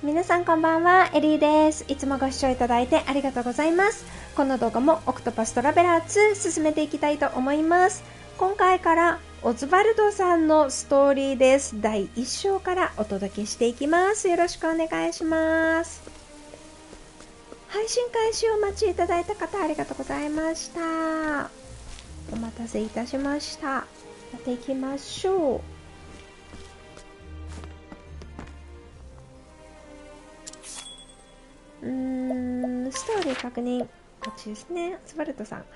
皆さんこんばんは、エリーです。いつもご視聴いただいてありがとうございます。この動画もオクトパストラベラー2進めていきたいと思います。今回からオズバルドさんのストーリーです。第1章からお届けしていきます。よろしくお願いします。配信開始をお待ちいただいた方ありがとうございました。お待たせいたしました。やっていきましょう。ストーリー確認。こっちですね。オズバルドさん。はい。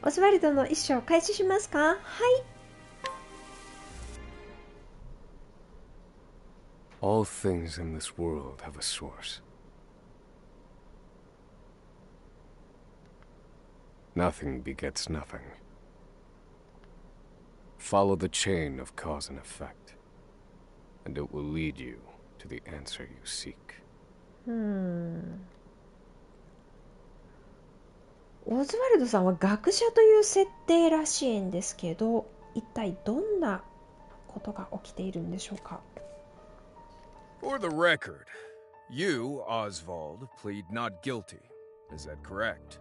オズバルドの一章開始しますか？はい。All things in this world have a source. Nothing begets nothing. Follow the chain of cause and effect, and it will lead you to the answer you seek.オズワルドさんは学者という設定らしいんですけど、一体どんなことが起きているんでしょうか。 For the record, you, Oswald, plead not guilty. Is that correct?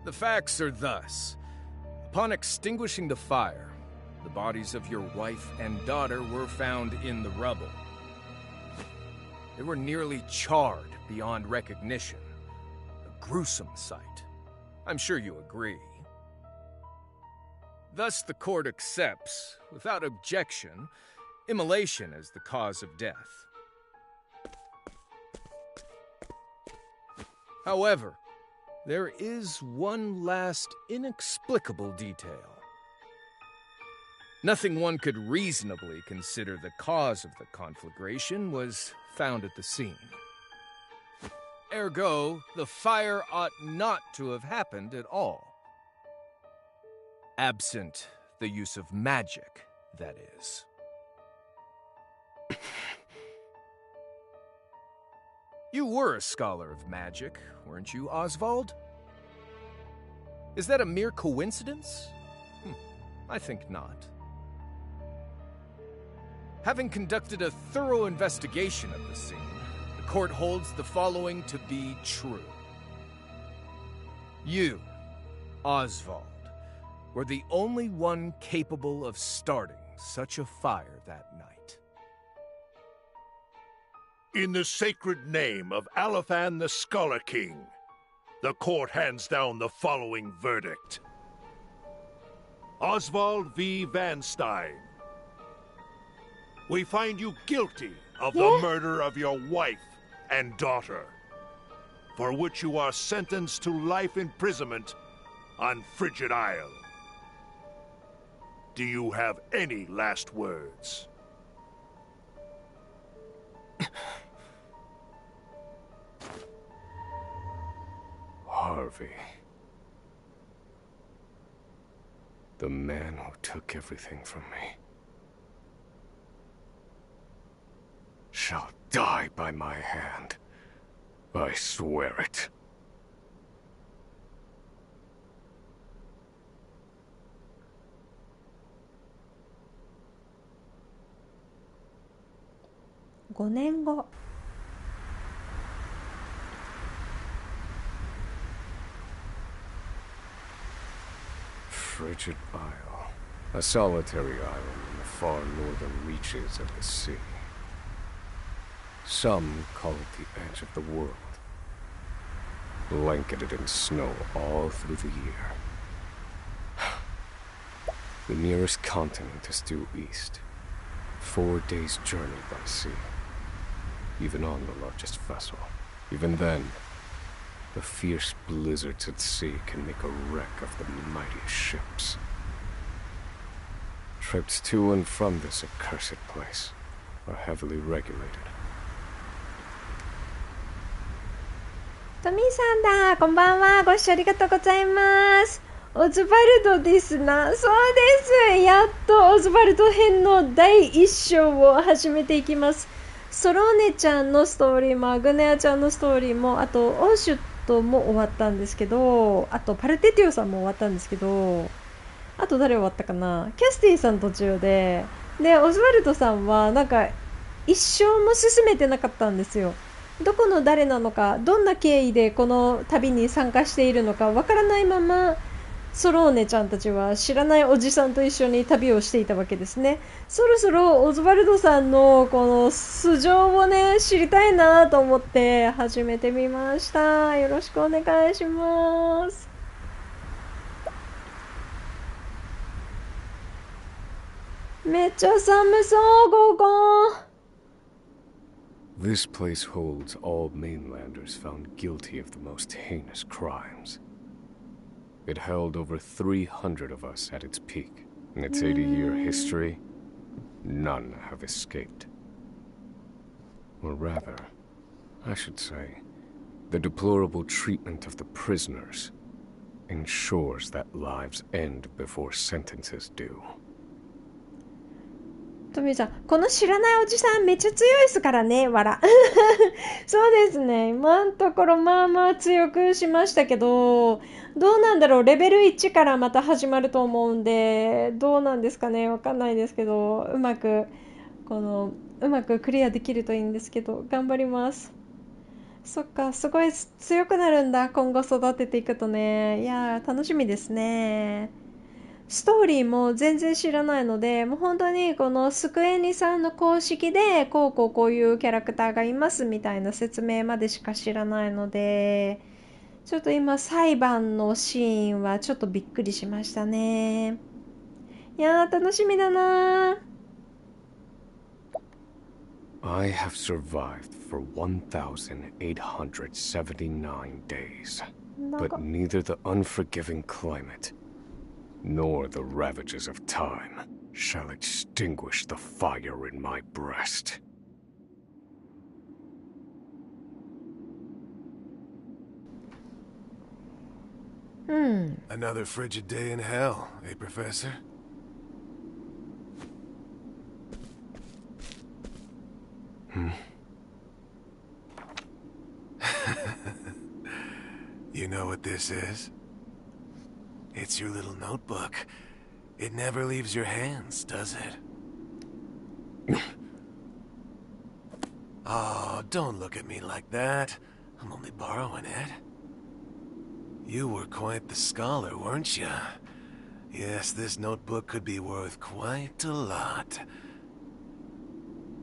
The facts are thus. Upon extinguishing the fire, the bodies of your wife and daughter were found in the rubble. They were nearly charred beyond recognition. A gruesome sight. I'm sure you agree. Thus the court accepts, without objection, immolation as the cause of death. However, there is one last inexplicable detail. Nothing one could reasonably consider the cause of the conflagration was found at the scene. Ergo, the fire ought not to have happened at all. Absent the use of magic, that is. You were a scholar of magic, weren't you, Oswald? Is that a mere coincidence? I think not. Having conducted a thorough investigation of the scene, the court holds the following to be true. You, Oswald, were the only one capable of starting such a fire that night. In the sacred name of Alephan the Scholar King, the court hands down the following verdict. Oswald V. Van Stein, we find you guilty of the murder of your wife and daughter, for which you are sentenced to life imprisonment on Frigid Isle. Do you have any last words? Harvey. The man who took everything from me shall die by my hand. I swear it.5年後。Frigid Isle, a solitary island in the far northern reaches of the sea. Some call it the edge of the world, blanketed in snow all through the year. The nearest continent is due east, 4 days' journey by sea, even on the largest vessel. Even then, the fierce blizzards at sea can make a wreck of the mightiest ships. Trips to and from this accursed place are heavily regulated. トミーさんだ、こんばんは。ご視聴ありがとうございます。オズバルドですな。そうです。やっとオズバルド編の第1章を始めていきます。ソローネちゃんのストーリーもアグネアちゃんのストーリーも、あとオーシュットも終わったんですけど、あとパルテティオさんも終わったんですけど、あと誰終わったかな。キャスティさん途中で、オズワルドさんはなんか一生も進めてなかったんですよ。どこの誰なのか、どんな経緯でこの旅に参加しているのかわからないまま、ソローネちゃんたちは知らないおじさんと一緒に旅をしていたわけですね。そろそろオズワルドさんのこの素性をね、知りたいなと思って始めてみました。よろしくお願いします。めっちゃ寒そう、ここ。This place holds all mainlanders found guilty of the most heinous crimes. It held over 300 of us at its peak. In its 80-year history, none have escaped. Or rather, I should say, the deplorable treatment of the prisoners ensures that lives end before sentences do. トミーちゃん、この知らないおじさんめっちゃ強いですからね、わら。そうですね、今のところまあまあ強くしましたけど、どうなんだろう、レベル1からまた始まると思うんで、どうなんですかね、わかんないですけど、うまくクリアできるといいんですけど、頑張ります。そっか、すごい強くなるんだ、今後育てていくとね。いやー、楽しみですね。ストーリーも全然知らないので、もう本当にこのスクエニさんの公式でこういうキャラクターがいますみたいな説明までしか知らないので、ちょっと今裁判のシーンはちょっとびっくりしましたね。いやー、楽しみだなー。I have survived for 1,879 days, but neither the unforgiving climate nor the ravages of time shall extinguish the fire in my breast. Another frigid day in hell, eh, Professor? You know what this is? It's your little notebook. It never leaves your hands, does it? Oh, don't look at me like that. I'm only borrowing it. You were quite the scholar, weren't you? Yes, this notebook could be worth quite a lot.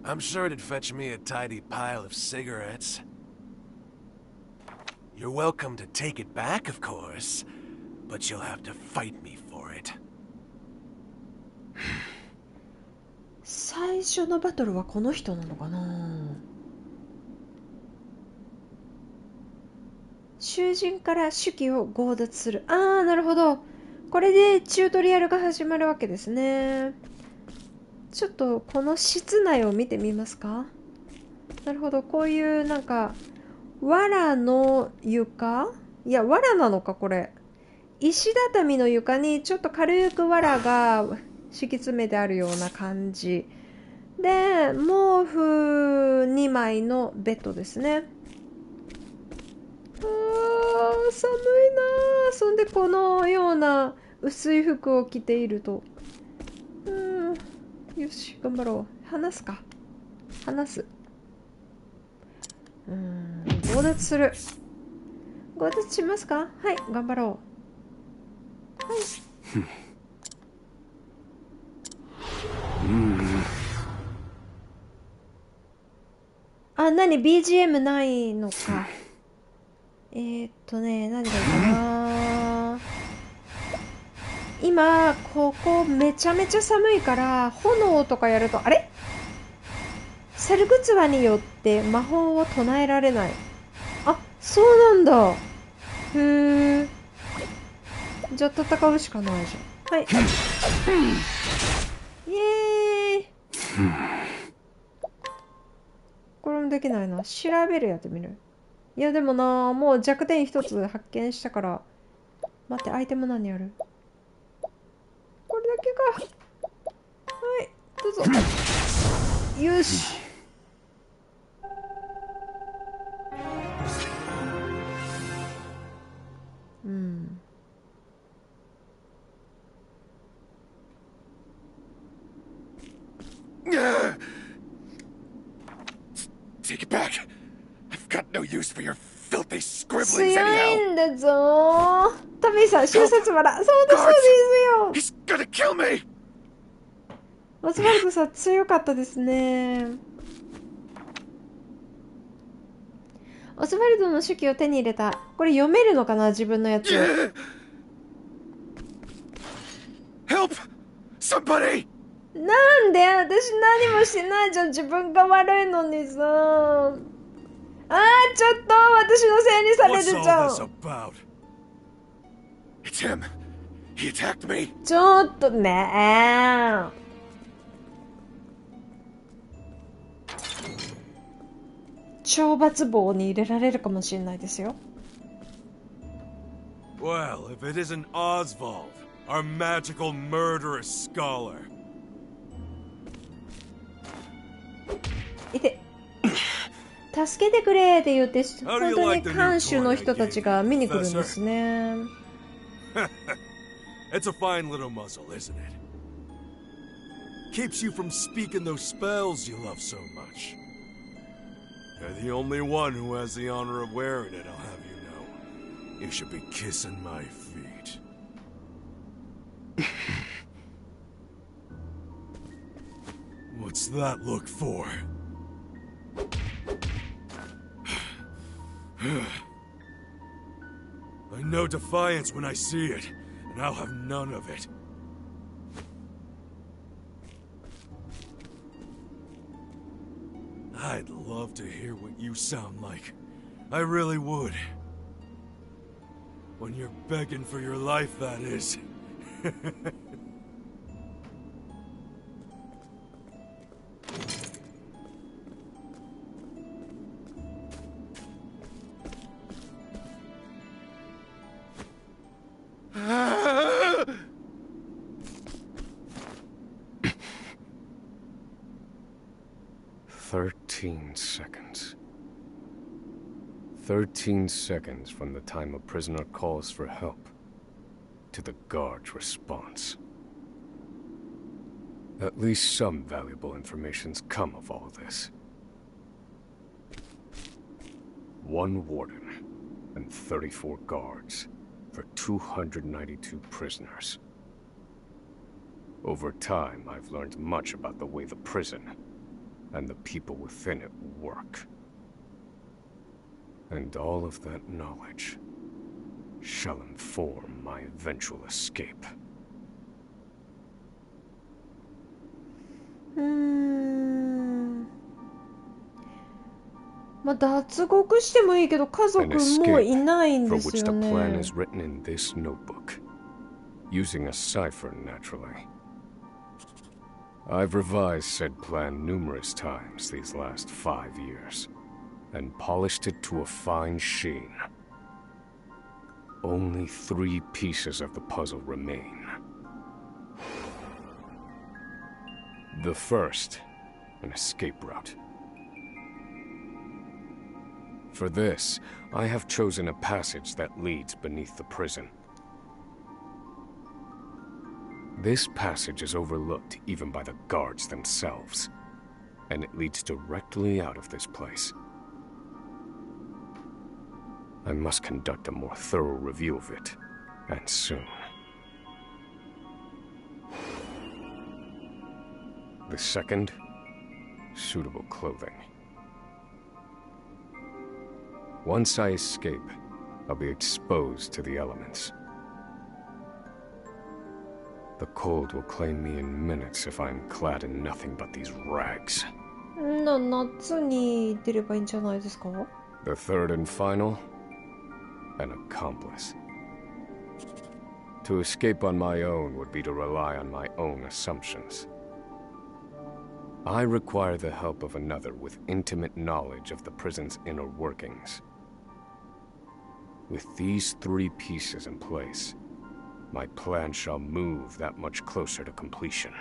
I'm sure it'd fetch me a tidy pile of cigarettes. You're welcome to take it back, of course, but you'll have to fight me for it. 最初のバトルはこの人なのかな。囚人から手記を強奪する。あー、なるほど。これでチュートリアルが始まるわけですね。ちょっとこの室内を見てみますか。なるほど、こういうなんか藁の床、いや藁なのか、これ石畳の床にちょっと軽く藁が敷き詰めてあるような感じで、毛布2枚のベッドですね。寒いな。そんでこのような薄い服を着ていると、よし頑張ろう。話す。強奪する。強奪しますか。はい、頑張ろう。はい。あ、何 BGM ないのか。何がいいかな。今ここめちゃめちゃ寒いから炎とかやると、あれセルグツワによって魔法を唱えられない。あ、そうなんだ。へえ。じゃあ戦うしかないじゃん。はい。イエーイ。これもできないな。調べるやってみる。いやでもな、もう弱点一つ発見したから。待って、アイテム何ある？これだけか。はい、どうぞ。よし。back. I've got no use for your filthy scribblings 強い anyhow. んだぞトミーさん、瞬殺腹。そうですよ。 He's gonna kill me. オズワルドさん強かったですね。オズワルドの手記を手に入れた。これ読めるのかな、自分のやつ。Help! Somebody! なんで私何もしてないじゃん。自分が悪いのにさ。あー、ちょっと私のせいにされ What's る all じゃ this ん。 about? It's him. He attacked me. ちょっとね懲罰棒に入れられるかもしれないですよ。 Well, if it isn't Oswald, our magical murderous scholar. いて助けてくれって言って本当に看守の人たちが見に来るんですね。 It's a fine little muzzle, isn't it? Keeps you from speaking those spells you love so much. You're the only one who has the honor of wearing it, I'll have you know. You should be kissing my feet. What's that look for? I know defiance when I see it, and I'll have none of it. I'd love to hear what you sound like. I really would. When you're begging for your life, that is. Seconds. 13 seconds from the time a prisoner calls for help to the guard's response. At least some valuable information's come of all this. One warden and 34 guards for 292 prisoners. Over time, I've learned much about the way the prison and the people within it work. And all of that knowledge shall inform my eventual escape. まあ脱獄してもいいけど家族もいないん for です which よ the plan ね。 is written in this notebook, using a cipher naturally. I've revised said plan numerous times these last 5 years, and polished it to a fine sheen. Only 3 pieces of the puzzle remain. The first, an escape route. For this, I have chosen a passage that leads beneath the prison. This passage is overlooked even by the guards themselves, and it leads directly out of this place. I must conduct a more thorough review of it, and soon. The second, suitable clothing. Once I escape, I'll be exposed to the elements. The cold will claim me in minutes if I'm clad in nothing but these rags. 夏に出ればいいんじゃないですか? The third and final, an accomplice. To escape on my own would be to rely on my own assumptions. I require the help of another with intimate knowledge of the prison's inner workings. With these 3 pieces in place, my plan shall move that much closer to completion.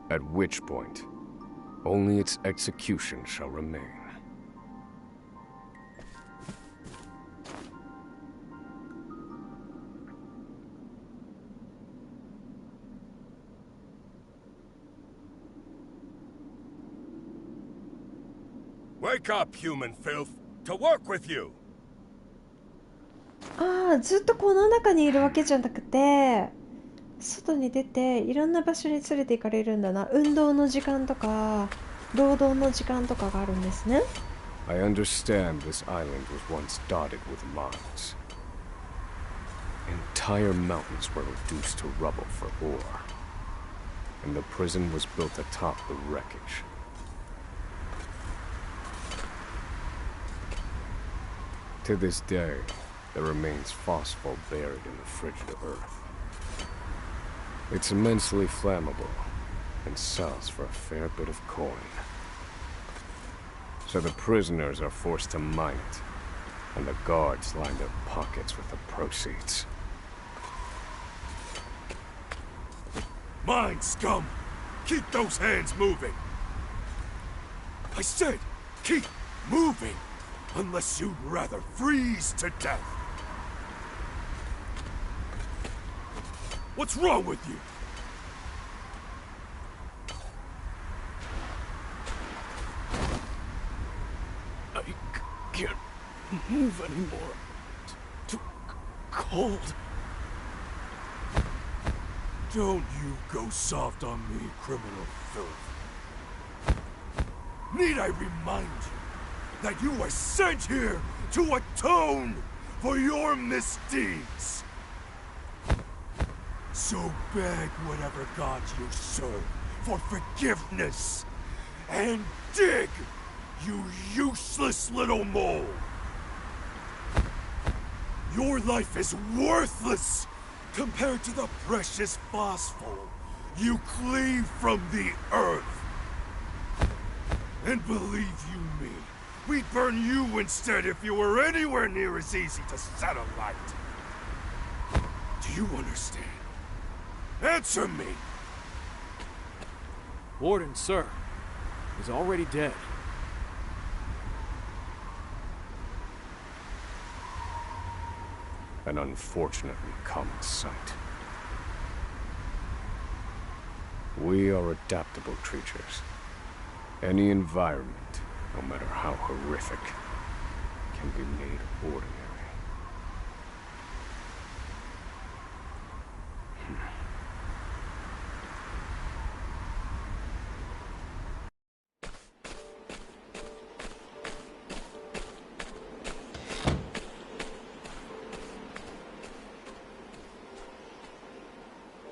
At which point, only its execution shall remain. Wake up, human filth, to work with you. ああ、ずっとこの中にいるわけじゃなくて、外に出ていろんな場所に連れて行かれるんだな。運動の時間とか労働の時間とかがあるんですね。I understand this island was once dotted with mines. Entire mountains were reduced to rubble for ore, and the prison was built atop the wreckage. To this day, there remains phosphor buried in the frigid earth. It's immensely flammable and sells for a fair bit of coin. So the prisoners are forced to mine it, and the guards line their pockets with the proceeds. Mine, scum! Keep those hands moving! I said, keep moving! Unless you'd rather freeze to death! What's wrong with you? I can't move anymore. Too cold. Don't you go soft on me, criminal filth. Need I remind you that you were sent here to atone for your misdeeds? So beg whatever gods you serve for forgiveness, and dig, you useless little mole! Your life is worthless compared to the precious phosphor you cleave from the earth. And believe you me, we'd burn you instead if you were anywhere near as easy to set alight. Do you understand? Answer me! Warden, sir, is already dead. An unfortunately common sight. We are adaptable creatures. Any environment, no matter how horrific, can be made ordinary.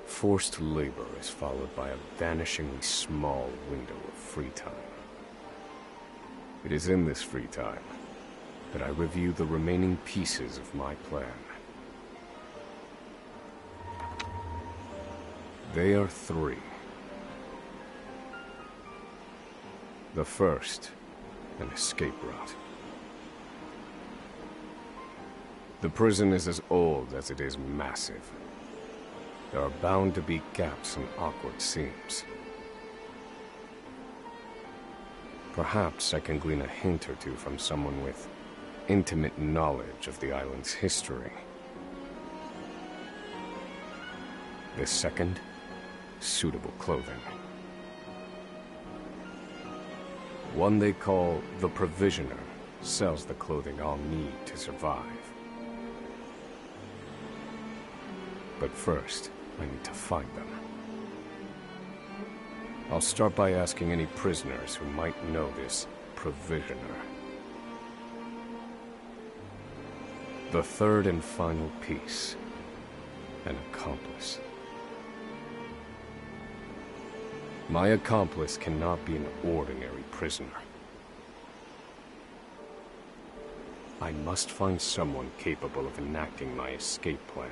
Forced labor is followed by a vanishingly small window of free time. It is in this free time that I review the remaining pieces of my plan. They are three. The first, an escape route. The prison is as old as it is massive. There are bound to be gaps and awkward seams. Perhaps I can glean a hint or two from someone with intimate knowledge of the island's history. The second, suitable clothing. One they call the Provisioner sells the clothing I'll need to survive. But first, I need to find them. I'll start by asking any prisoners who might know this Provisioner. The third and final piece, an accomplice. My accomplice cannot be an ordinary prisoner. I must find someone capable of enacting my escape plan.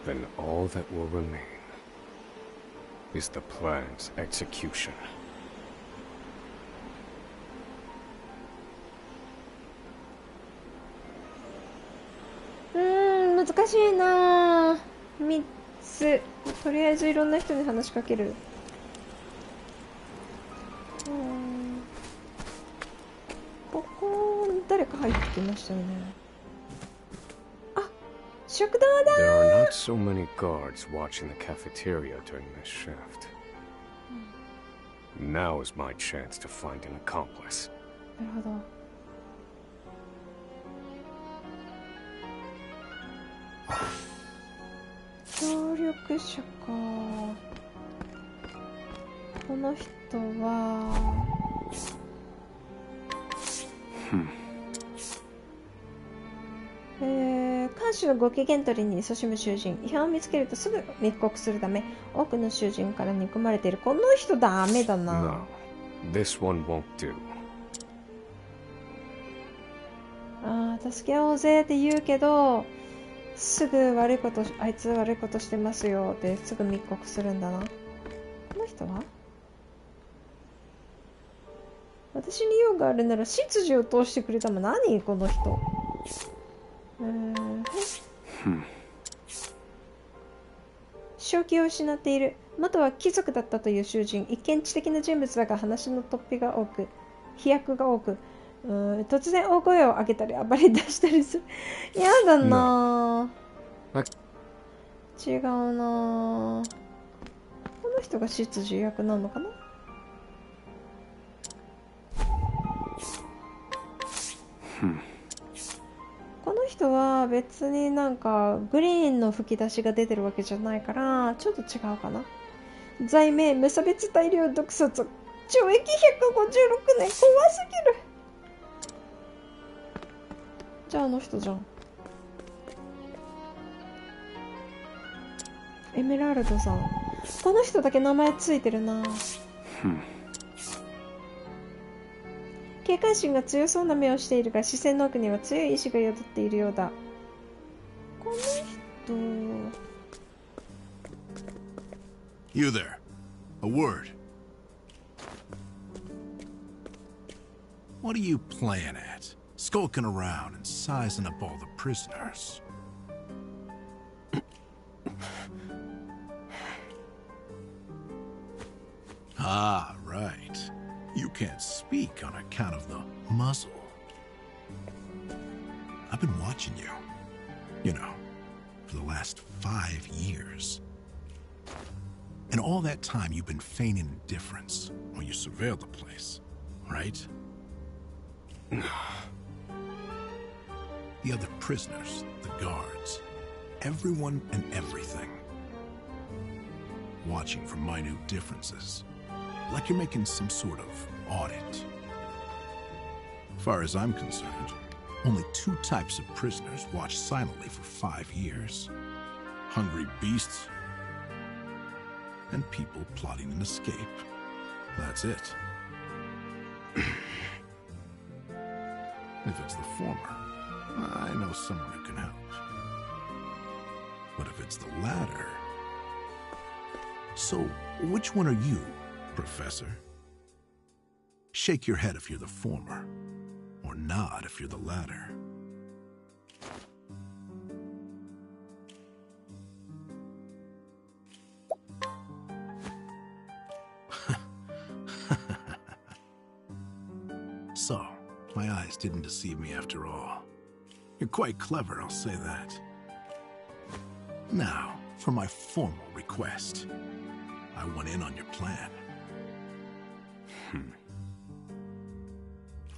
Then all that will remain is the plan's execution.難しいな。3つ。とりあえずいろんな人に話しかける。ここ誰か入ってきましたよね。あ、食堂だ。 There are not so many guards watching the cafeteria during this shift. Now is my chance to find an accomplice. なるほど。協力者か。この人は看守のご機嫌取りに勤しむ囚人、違反を見つけるとすぐ密告するため多くの囚人から憎まれている。この人ダメだな。 No, this one won't do. 助け合おうぜって言うけど、すぐあいつ悪いことしてますよってすぐ密告するんだな。この人は私に用があるなら執事を通してくれたもん。何この人。正気を失っている。元は貴族だったという囚人。一見知的な人物だが話の飛躍が多く、突然大声を上げたり暴れ出したりする。やだなぁ。違うなぁ。この人が執事役なのかな。この人は別になんかグリーンの吹き出しが出てるわけじゃないからちょっと違うかな。罪名無差別大量毒殺、懲役156年、怖すぎる。じゃああの人じゃん。エメラルドさん。この人だけ名前ついてるな。警戒心が強そうな目をしているが視線の奥には強い意志が宿っているようだ。この人。 You there. A word. What are you playing at? Skulking around and sizing up all the prisoners. Ah, right. You can't speak on account of the muzzle. I've been watching you. You know, for the last 5 years. And all that time you've been feigning indifference while you surveilled the place, right? The other prisoners, the guards, everyone and everything. Watching for minute differences. Like you're making some sort of audit. As far as I'm concerned, only 2 types of prisoners watch silently for 5 years. Hungry beasts and people plotting an escape. That's it. If it's the former, I know someone who can help. But if it's the latter... So, which one are you, Professor? Shake your head if you're the former, or nod if you're the latter. So, my eyes didn't deceive me after all. You're quite clever, I'll say that. Now, for my formal request. I went in on your plan.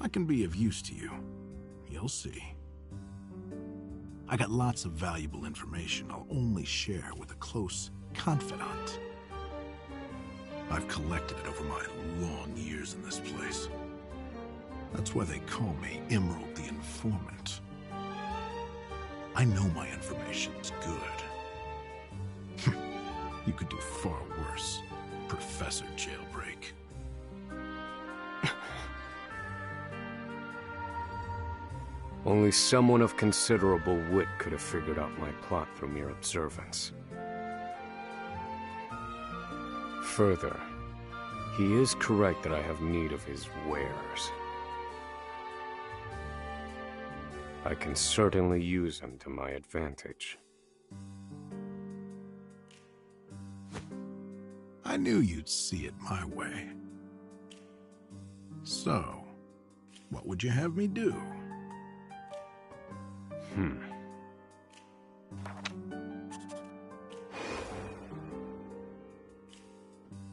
I can be of use to you. You'll see. I got lots of valuable information I'll only share with a close confidant. I've collected it over my long years in this place. That's why they call me Emerald the Informant. I know my information's good. You could do far worse, Professor Jailbreak. Only someone of considerable wit could have figured out my plot through mere observance. Further, he is correct that I have need of his wares. I can certainly use him to my advantage. I knew you'd see it my way. So, what would you have me do?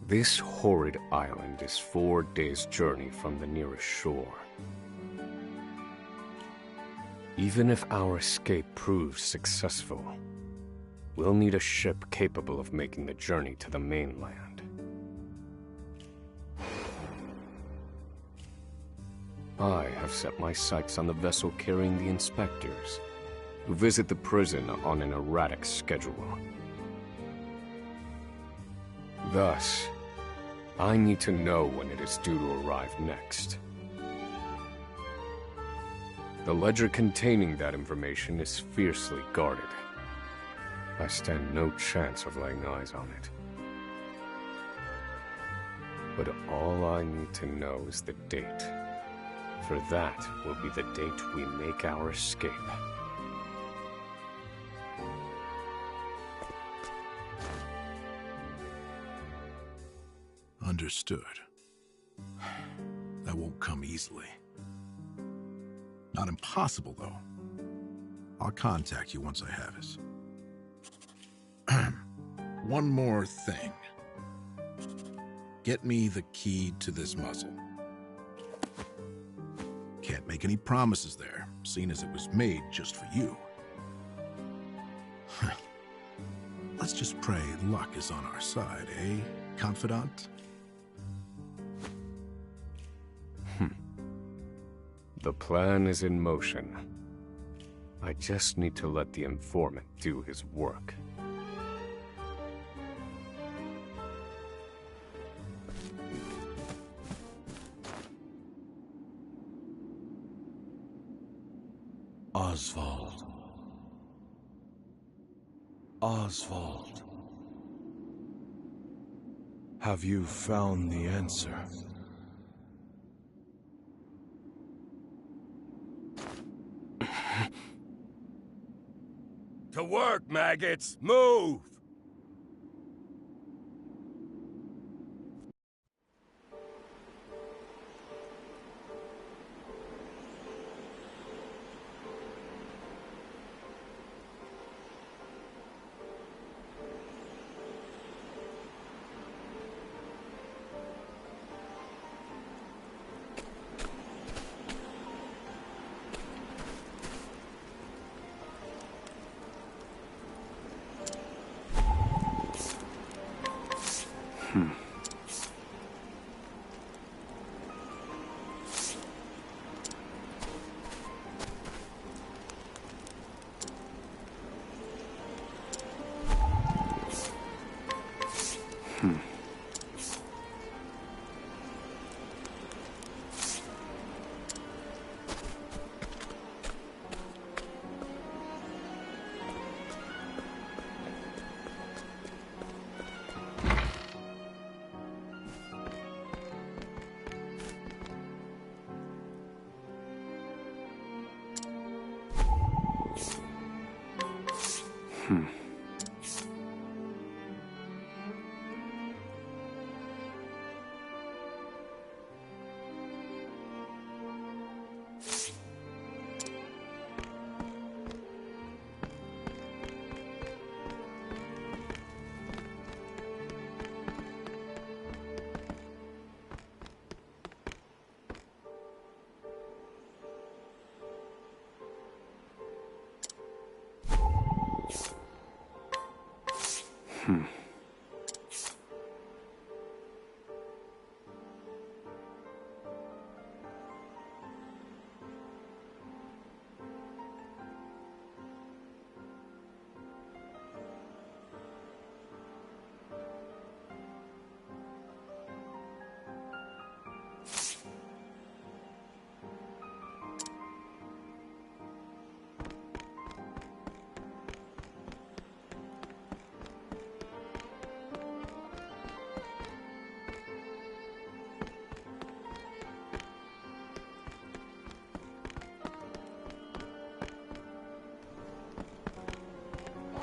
This horrid island is 4 days' journey from the nearest shore. Even if our escape proves successful, we'll need a ship capable of making the journey to the mainland. I have set my sights on the vessel carrying the inspectors, who visit the prison on an erratic schedule. Thus, I need to know when it is due to arrive next. The ledger containing that information is fiercely guarded. I stand no chance of laying eyes on it. But all I need to know is the date. For that will be the date we make our escape. Understood. That won't come easily. Not impossible, though. I'll contact you once I have it. One more thing. Get me the key to this muzzle. Can't make any promises there, seeing as it was made just for you. Let's just pray luck is on our side, eh, confidant? The plan is in motion. I just need to let the informant do his work. Oswald. Oswald. Have you found the answer? To work, maggots! Move!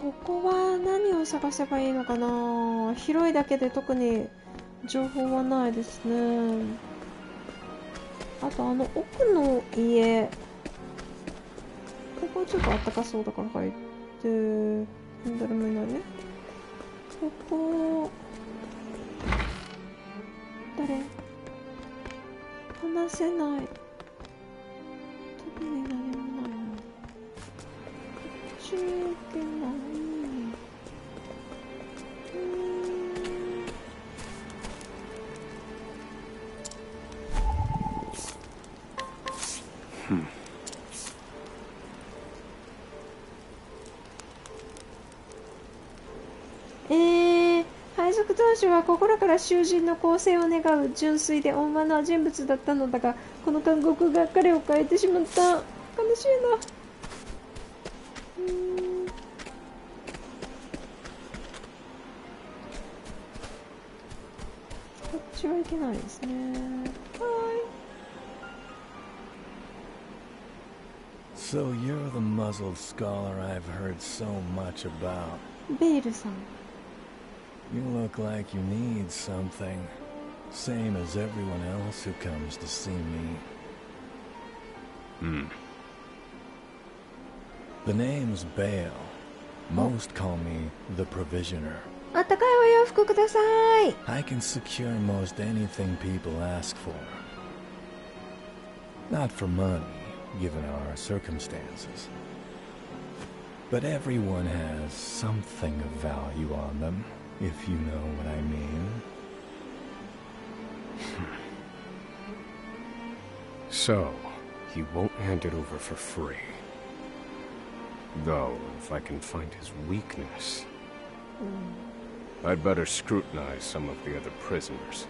ここは何を探せばいいのかな。広いだけで特に情報はないですね。あと奥の家、ここちょっとあったかそうだから入って、誰もいないね。ここれ話せない。特に何もないな。こっち行けない。配属当初は心から囚人の更生を願う純粋で温和な人物だったのだが、この監獄が彼を変えてしまった。悲しいな。こっちはいけないですね。So you're the muzzled scholar I've heard so much about. ベイルさん。You look like you need something, same as everyone else who comes to see me. The name's Bale. Most call me the Provisioner. あったかいお洋服ください。I can secure most anything people ask for. Not for money, given our circumstances. But everyone has something of value on them, if you know what I mean. So, he won't hand it over for free. Though, if I can find his weakness, I'd better scrutinize some of the other prisoners.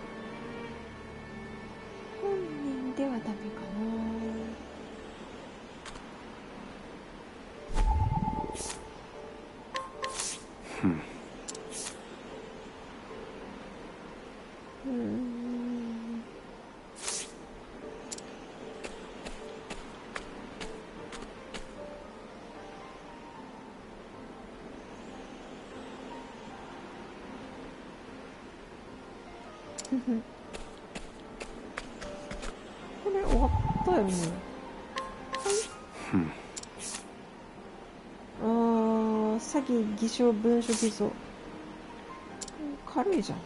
本人ではダメかな。これ終わったよね。詐欺、偽証、文書偽造。軽いじゃん。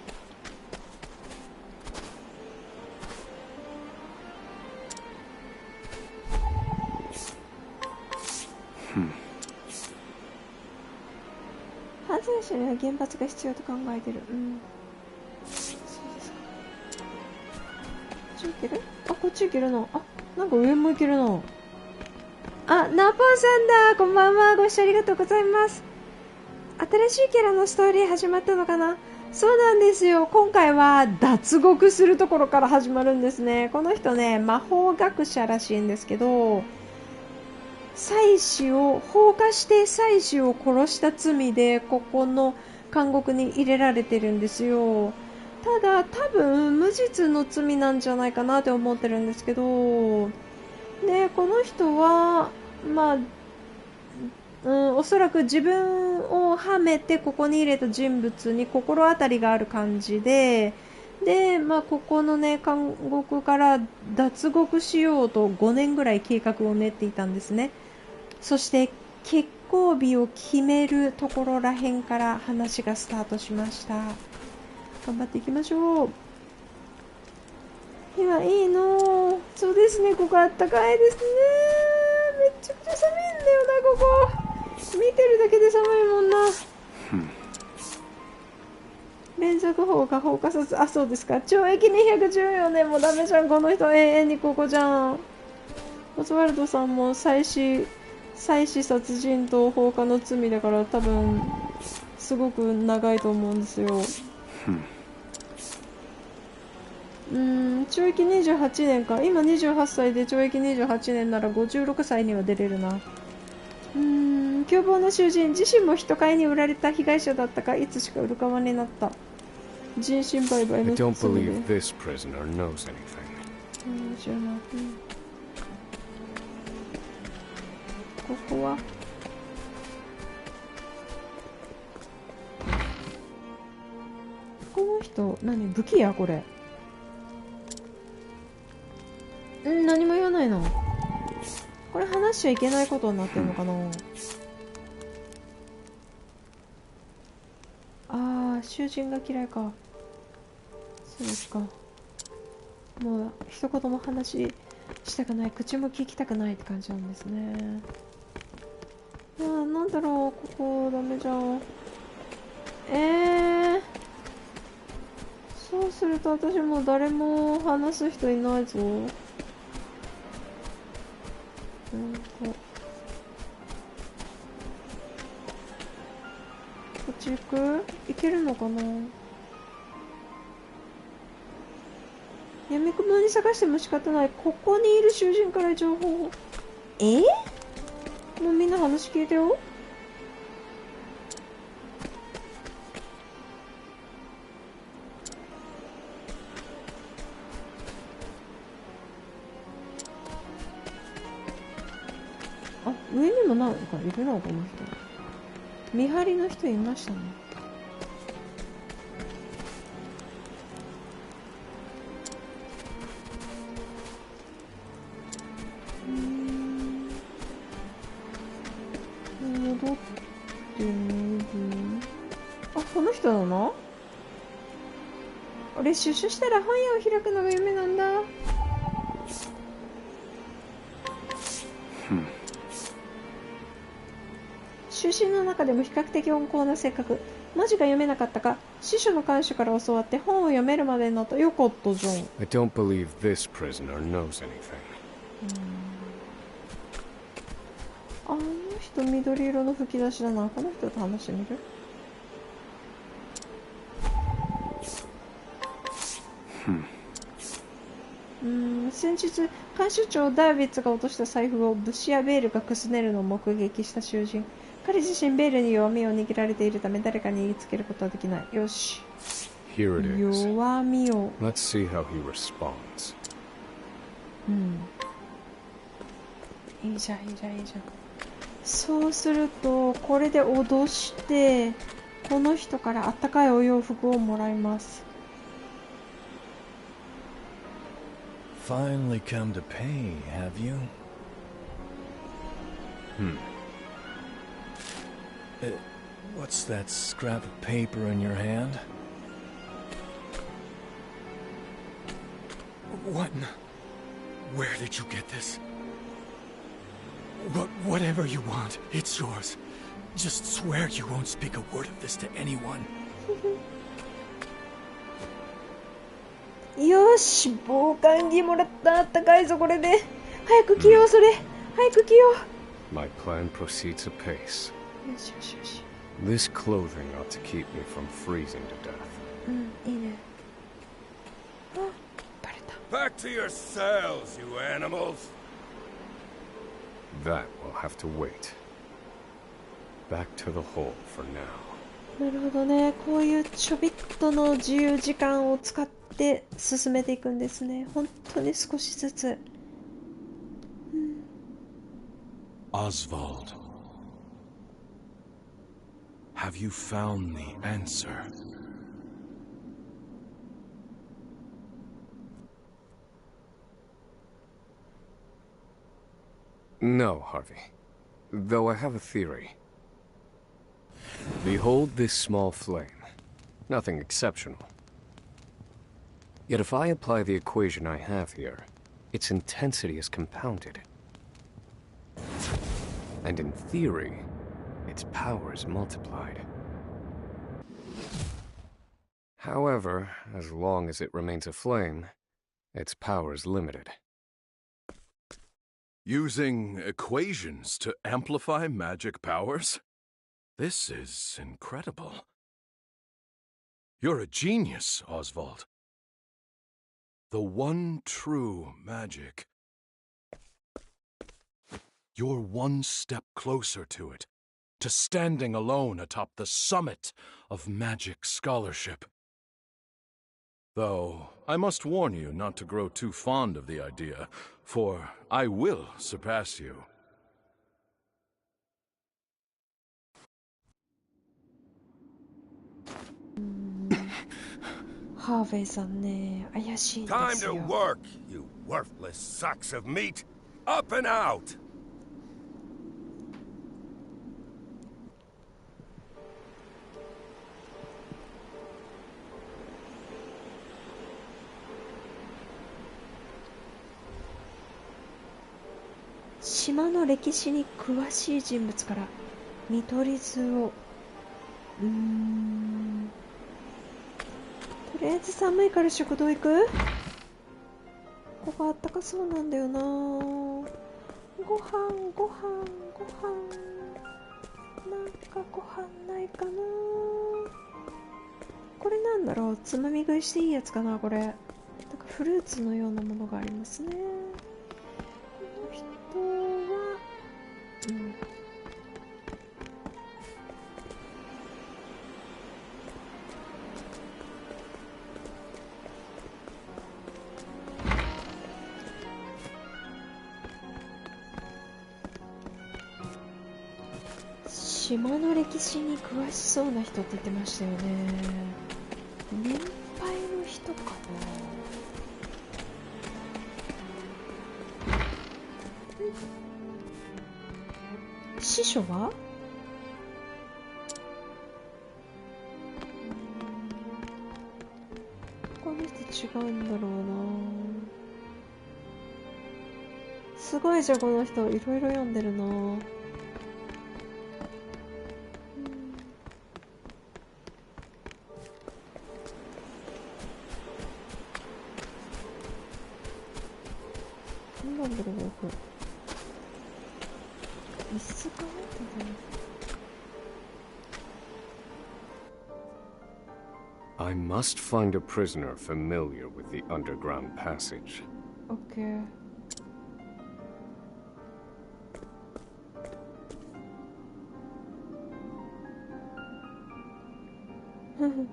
犯罪者には厳罰が必要と考えてる。いける？あ、こっち行けるな。あ、なんか上も行けるな。あ、ナポンさんだ。こんばんは。ご視聴ありがとうございます。新しいキャラのストーリー始まったのかな？そうなんですよ。今回は脱獄するところから始まるんですね。この人ね、魔法学者らしいんですけど、放火して妻子を殺した罪でここの監獄に入れられてるんですよ。ただ多分無実の罪なんじゃないかなって思ってるんですけど、でこの人はおそらく自分をはめてここに入れた人物に心当たりがある感じで、ここのね監獄から脱獄しようと5年ぐらい計画を練っていたんですね。そして決行日を決めるところらへんから話がスタートしました。頑張っていきましょう。今いいの。そうですね、ここあったかいですね。めっちゃくちゃ寒いんだよな、ここ。見てるだけで寒いもんな。連続放火、放火殺、あ、そうですか。懲役214年もダメじゃん、この人。永遠にここじゃん。オズワルドさんも妻子殺人と放火の罪だから多分すごく長いと思うんですよ。懲役28年か。今28歳で懲役28年なら56歳には出れるな。凶暴な囚人、自身も人買いに売られた被害者だったか、いつしか売る側になった。人身売買の罪で。I don't believe this prisoner knows anything. 知らない。ここはこの人何武器やこれ。何も言わないな。これ話しちゃいけないことになってるのかな。囚人が嫌いか。そうですか。もう一言も話したくない、口も聞きたくないって感じなんですね。なんだろう、ここダメじゃん。そうすると私も誰も話す人いないぞ。こっち行く？行けるのかな？闇雲に探しても仕方ない。ここにいる囚人から情報を。もうみんな話聞いてよ。あ、上にもなんかいるな、この人。見張りの人いましたね。戻ってみる。あ、この人だな。俺出所したら本屋を開くのが夢なんだ。囚人の中でも比較的温厚な性格。文字が読めなかったか、司書の看守から教わって本を読めるまでになった。よかったじゃん。I don't believe this prisoner knows anything. あの人緑色の吹き出しだな。この人と話してみる？先日看守長ダービッツが落とした財布をブシやベールがくすねるのを目撃した囚人。彼自身ベールに弱みを握られているため誰かに言いつけることはできない。よし。Here it is. 弱みを。Let's see how he responds. いいじゃん。そうするとこれで脅してこの人からあったかいお洋服をもらいます。Finally come to pay, have you? What's that scrap of paper in your hand? What? Where did you get this? Whatever you want, it's yours. Just swear you won't speak a word of this to anyone. よし、防寒着もらった。あったかいぞこれで。早く着よう、それ。早く着よう。My plan proceeds apace. よし。This clothing ought to keep me from freezing to death. いいね。あ、バレた。Back to your cells, you animals. That will have to wait. Back to the hole for now. なるほどね。こういうちょびっとの自由時間を使って進めていくんですね。本当に少しずつ。Oswald, have you found the answer? No, Harvey. Though I have a theory. Behold this small flame. Nothing exceptional. Yet if I apply the equation I have here, its intensity is compounded. And in theory, its power is multiplied. However, as long as it remains a flame, its power is limited. Using equations to amplify magic powers? This is incredible. You're a genius, Oswald. The one true magic. You're one step closer to it, to standing alone atop the summit of magic scholarship. Though, I must warn you not to grow too fond of the idea, for I will surpass you. ハーヴェイさんね、怪しいんですよ。 Time to work, you worthless sacks of meat! Up and out! う島の歴史に詳しい人物から見取り図を。とりあえず寒いから食堂行く。ここあったかそうなんだよな。ご飯なんかご飯ないかな。これなんだろう、つまみ食いしていいやつかな。これなんかフルーツのようなものがありますね。この人は島の歴史に詳しそうな人って言ってましたよね。年配の人かな。師匠はこの人違うんだろうな。すごいじゃんこの人、いろいろ読んでるな。なんだろうこれ。椅子かなって。I must find a prisoner familiar with the underground passage. Okay. Hmm.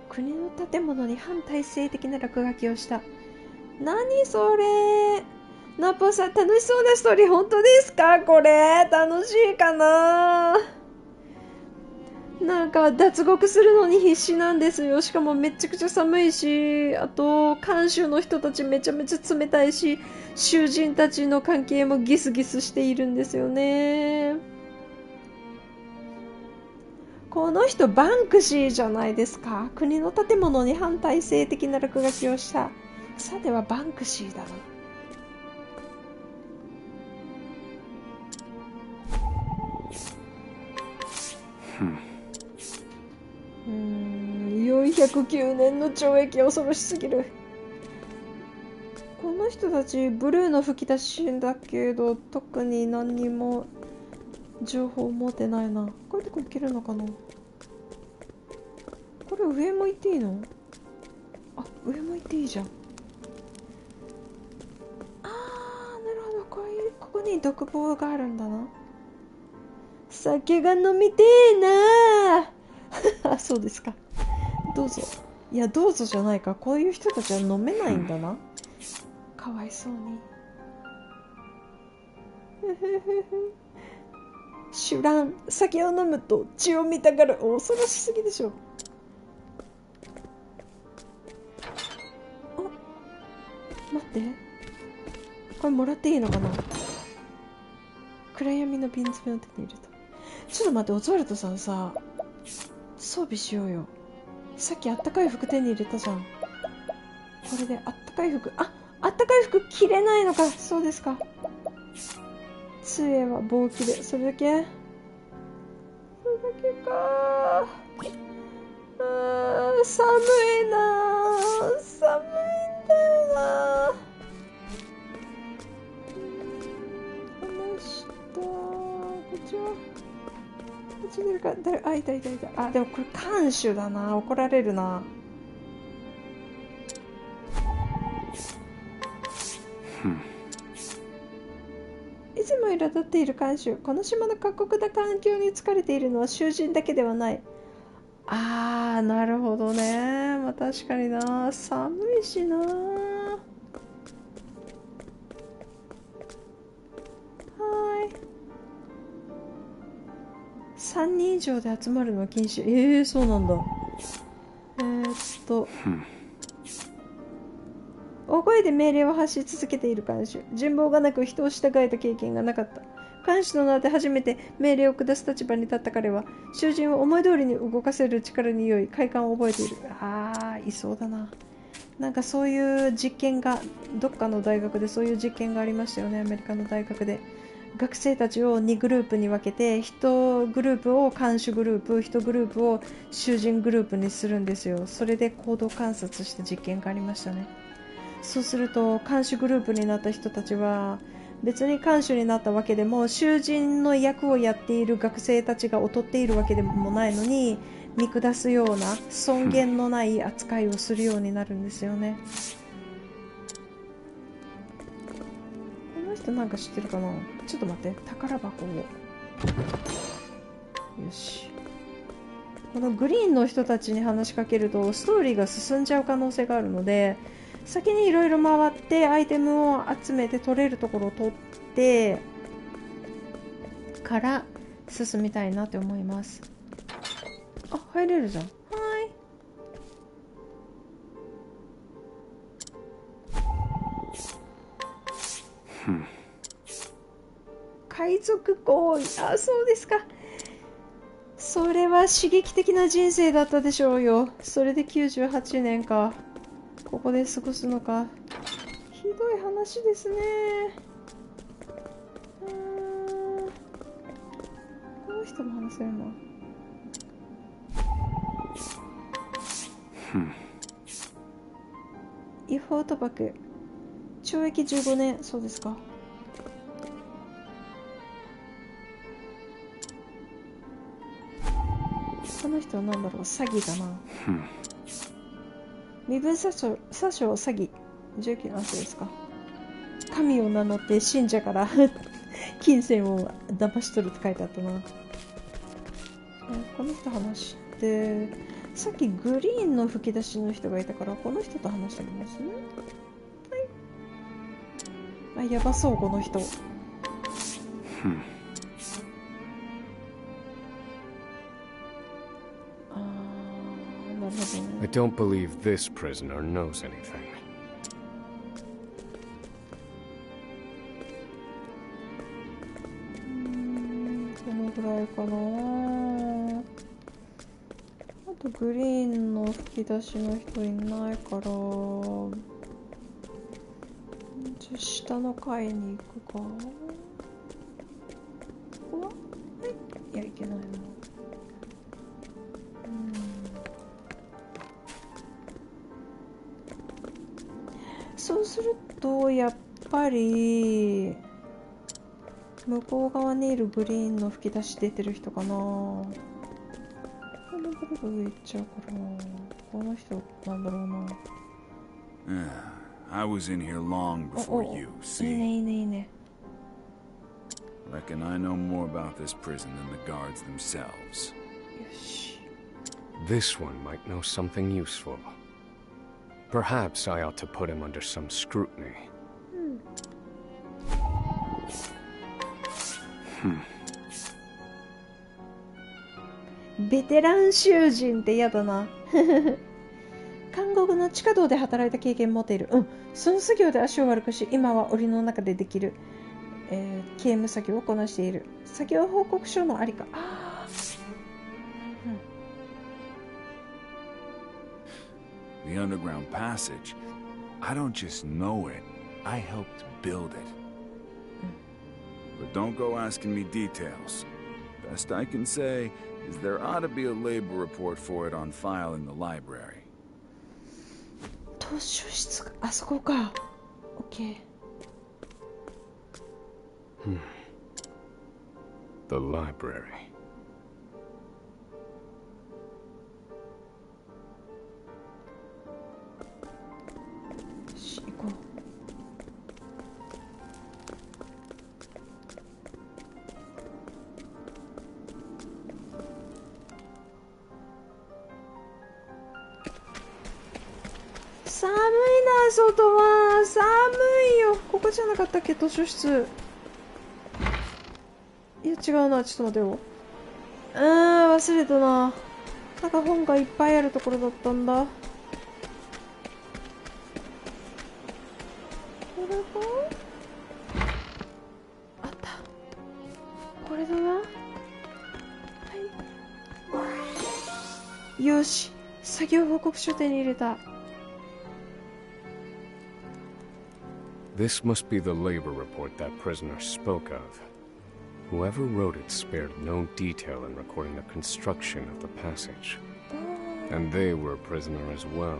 国の建物に反体制的な落書きをした。何それ。ナポさん、楽しそうなストーリー本当ですか？これ楽しいかな。なんか脱獄するのに必死なんですよ。しかもめちゃくちゃ寒いし、あと監修の人たちめちゃめちゃ冷たいし、囚人たちの関係もギスギスしているんですよね。この人バンクシーじゃないですか。国の建物に反体制的な落書きをした。さてはバンクシーだな。409年の懲役、恐ろしすぎる。この人たちブルーの吹き出しだけど特に何にも情報持ってないな。これでこいけるのかな。これ上向いていいの？あ、上向いていいじゃん。あー、なるほど。ここに独房があるんだな。酒が飲みてえなあ。そうですか。どうぞ。いや、どうぞじゃないか。こういう人たちは飲めないんだな。かわいそうに。酒乱、酒を飲むと血を見たがる。恐ろしすぎでしょ。あ、待って。これもらっていいのかな。暗闇の瓶詰めを手に入れた。ちょっと待って、オズワルドさんさ、装備しようよ。さっきあったかい服手に入れたじゃん。これであったかい服、あったかい服着れないのか。そうですか。杖は棒切れ。それだけか。寒いな。寒いんだよな。こっちはこっち出るか。いた。あ、でもこれ看守だな。怒られるな。いつも苛立っている看守。この島の過酷な環境に疲れているのは囚人だけではない。あー、なるほどね。まあ確かにな。寒いしな。3人以上で集まるのは禁止。そうなんだ。大声で命令を発し続けている看守。人望がなく人を従えた経験がなかった。看守となって初めて命令を下す立場に立った彼は、囚人を思い通りに動かせる力に良い快感を覚えている。いそうだな。なんかそういう実験が、どっかの大学でそういう実験がありましたよね、アメリカの大学で。学生たちを2グループに分けて、1グループを看守グループ、1グループを囚人グループにするんですよ。それで行動観察した実験がありましたね。そうすると、看守グループになった人たちは、別に看守になったわけでも、囚人の役をやっている学生たちが劣っているわけでもないのに、見下すような尊厳のない扱いをするようになるんですよね。この人なんか知ってるかな。ちょっと待って、宝箱を。よし。このグリーンの人たちに話しかけるとストーリーが進んじゃう可能性があるので、先にいろいろ回ってアイテムを集めて取れるところを取ってから進みたいなって思います。あ、入れるじゃん。はい。海賊行為。あ、そうですか。それは刺激的な人生だったでしょうよ。それで98年か。ここで過ごすのか。ひどい話ですね。この人も話せるな。違法賭博。懲役15年。そうですか。この人は何だろう。詐欺だな。身分詐称詐欺。19何歳ですか。神を名乗って信者から金銭を騙し取るって書いてあったな。この人話して、さっきグリーンの吹き出しの人がいたから、この人と話してみますね。はい。やばそう、この人。I don't believe this prisoner knows anything. このぐらいかな。あとグリーンの吹き出しの人いないから、じゃあ下の階に行くか。ここは？はい。いや、いけないな。そうするとやっぱり向こう側にいるグリーンの吹き出し出てる人かな。このブルブル行っちゃうから、この人なんだろうな。I was in here long before you, see? いいねいいねいいね。 Reckon I know more about this prison than the guards themselves. よし。 This one might know something useful. Perhaps I ought to put him under some scrutiny. ベテラン囚人って嫌だな。監獄の地下道で働いた経験持っている。その作業で足を悪くし、今は檻の中でできる、刑務作業をこなしている。作業報告書のありか。The underground passage. I don't just know it. I helped build it. But don't go asking me details. Best I can say is there ought to be a labor report for it on file in the library. 図書室か。あそこか。OK。The library. 行こう。寒いな、外は。寒いよ。ここじゃなかったっけ、図書室。いや、違うな。ちょっと待てよ。忘れたな。なんか本がいっぱいあるところだったんだ。これか？あった。るほどな。はい。よし、作業報告書手に入れた。This must be the labor report that prisoner spoke of. Whoever wrote it spared no detail in recording the construction of the passage. And they were a prisoner as well.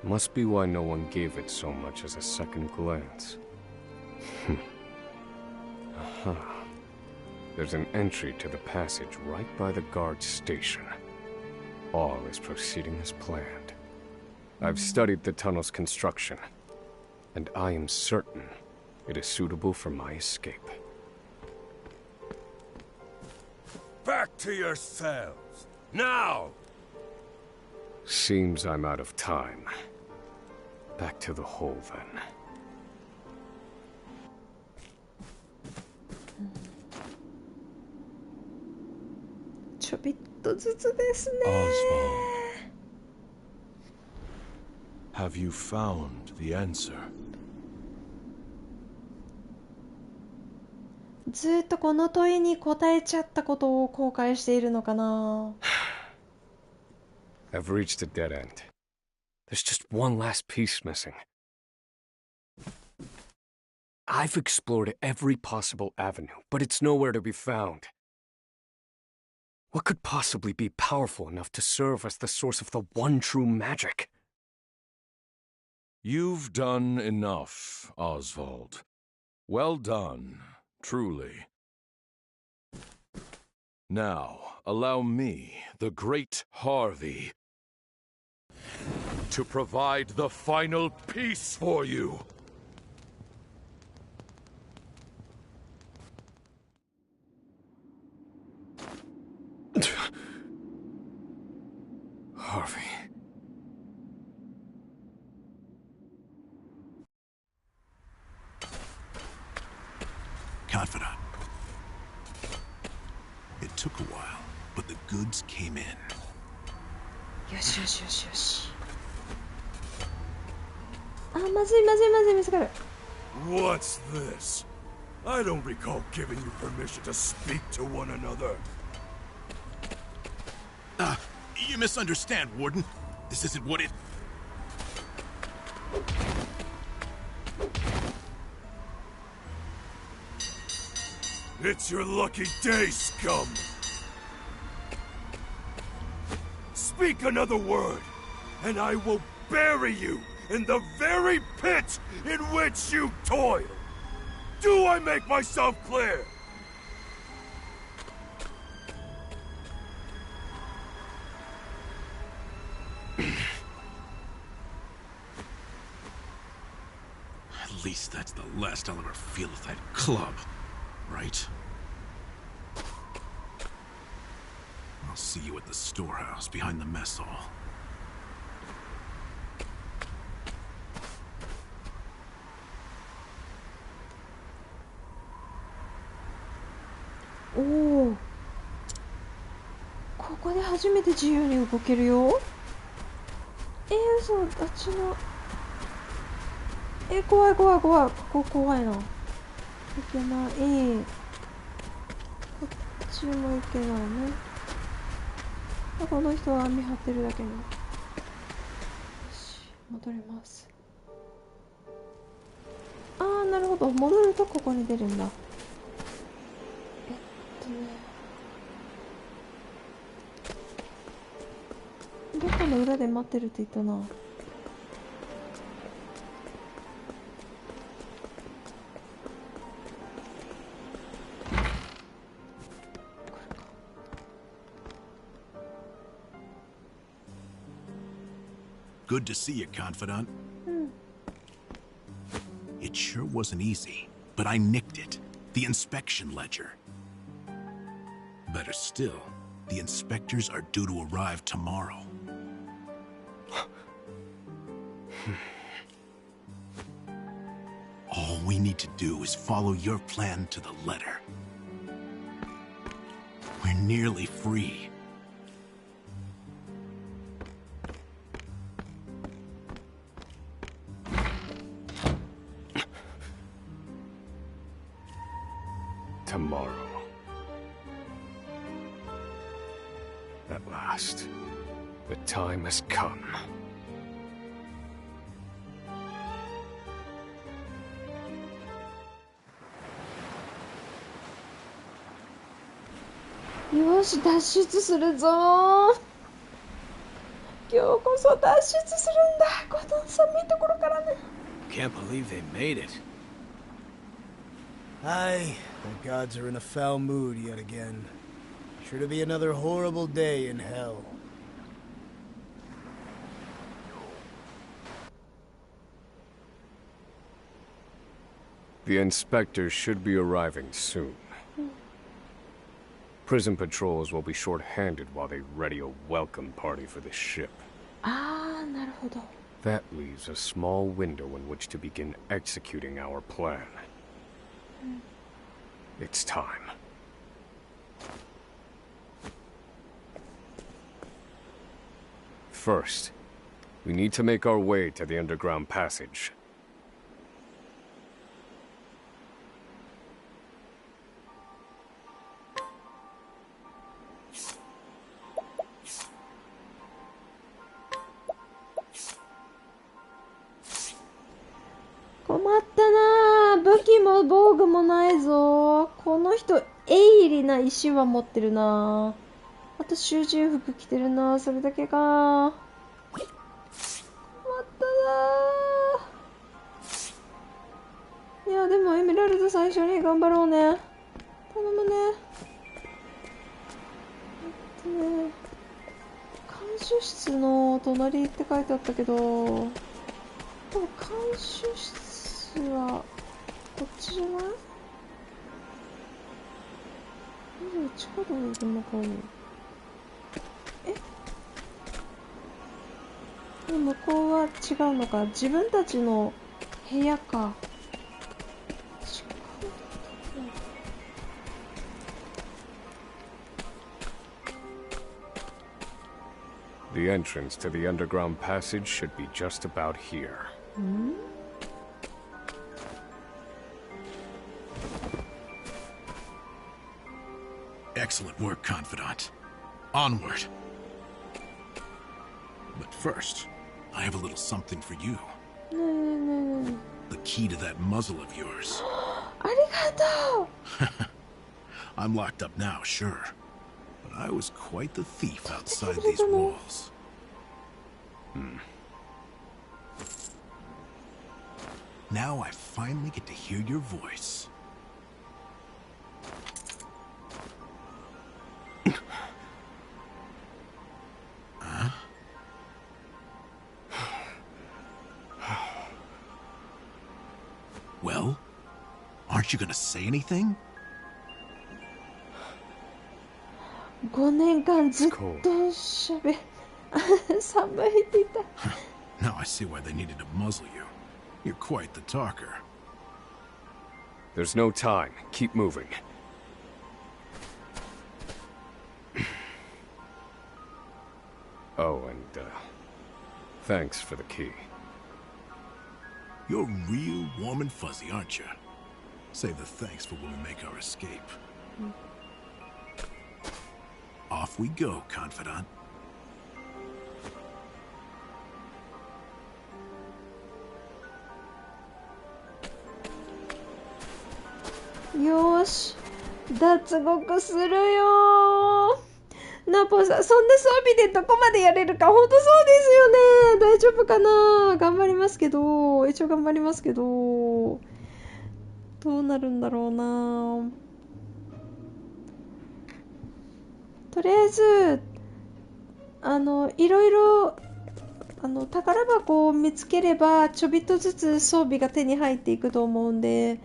Must be why no one gave it so much as a second glance. Aha. There's an entry to the passage right by the guard station. All is proceeding as planned. I've studied the tunnel's construction, and I am certain it is suitable for my escape. Back to yourselves! Now! Seems I'm out of time. Back to the hole, then. ちょびっとずつですね。 Oswald, have you found the answer? ずっとこの問いに答えちゃったことを後悔しているのかな。I've reached a dead end. There's just one last piece missing. I've explored every possible avenue, but it's nowhere to be found. What could possibly be powerful enough to serve as the source of the one true magic? You've done enough, Oswald. Well done, truly. Now, allow me, the great Harvey, to provide the final piece for you. Harvey. Confidant. It took a while, but the goods came in. よしよしよしよし。あ、まずいまずいまずい見つかる。 What's this? I don't recall giving you permission to speak to one another. You misunderstand, Warden. This isn't what it... It's your lucky day, scum! Speak another word, and I will bury you in the very pit in which you toil! Do I make myself clear? At least that's the last I'll ever feel of that club, right? I'll see you at the storehouse behind the mess hall. Oh. ここで初めて自由に動けるよ。嘘、あっちの。怖い怖い怖い。ここ怖いな。いけない。こっちもいけないね。この人は網張ってるだけに。よし、戻ります。なるほど。戻るとここに出るんだ。どっかの裏で待ってるって言ったな。Good to see you, Confidant. It sure wasn't easy, but I nicked it. The inspection ledger. Better still, the inspectors are due to arrive tomorrow. All we need to do is follow your plan to the letter. We're nearly free. Tomorrow. last. The time has come. よし、脱出するぞー。今日こそ脱出するんだ。この寒いところからね。Can't believe they made it. Aye, the gods are in a foul mood yet again. Sure to be another horrible day in hell. The inspectors should be arriving soon. Prison patrols will be short-handed while they ready a welcome party for the ship. あー、なるほど。 That leaves a small window in which to begin executing our plan. It's time. First, we need to make our way to the underground passage.困ったな、武器も防具もないぞ。この人鋭利な石は持ってるな。あと囚人服着てるな。それだけか。困ったな。いやでもエメラルド最初に頑張ろうね。頼むね。監視室の隣って書いてあったけど、多分監視室はこっちじゃない？地下道に行くのか向こうは違うのか。自分たちの部屋か。The entrance to the underground passage should be just about here. Excellent work, Confidant. Onward. But first, I have a little something for you. The key to that muzzle of yours. ありがとう。I'm locked up now, sure. But I was quite the thief outside these walls. Now I finally get to hear your voice. Huh? Well, aren't you gonna say anything? 5年間ずっと寒いって言った。Now I see why they needed to muzzle you. You're quite the talker. There's no time. Keep moving. Oh, and, thanks for the key. You're real warm and fuzzy, aren't you? Save the thanks for when we make our escape. Off we go, Confidant. よーし、脱獄するよー。ナポさん、そんな装備でどこまでやれるか、ほんとそうですよね。大丈夫かな。頑張りますけど、一応頑張りますけど、どうなるんだろうな。とりあえずいろいろ宝箱を見つければちょびっとずつ装備が手に入っていくと思うんで、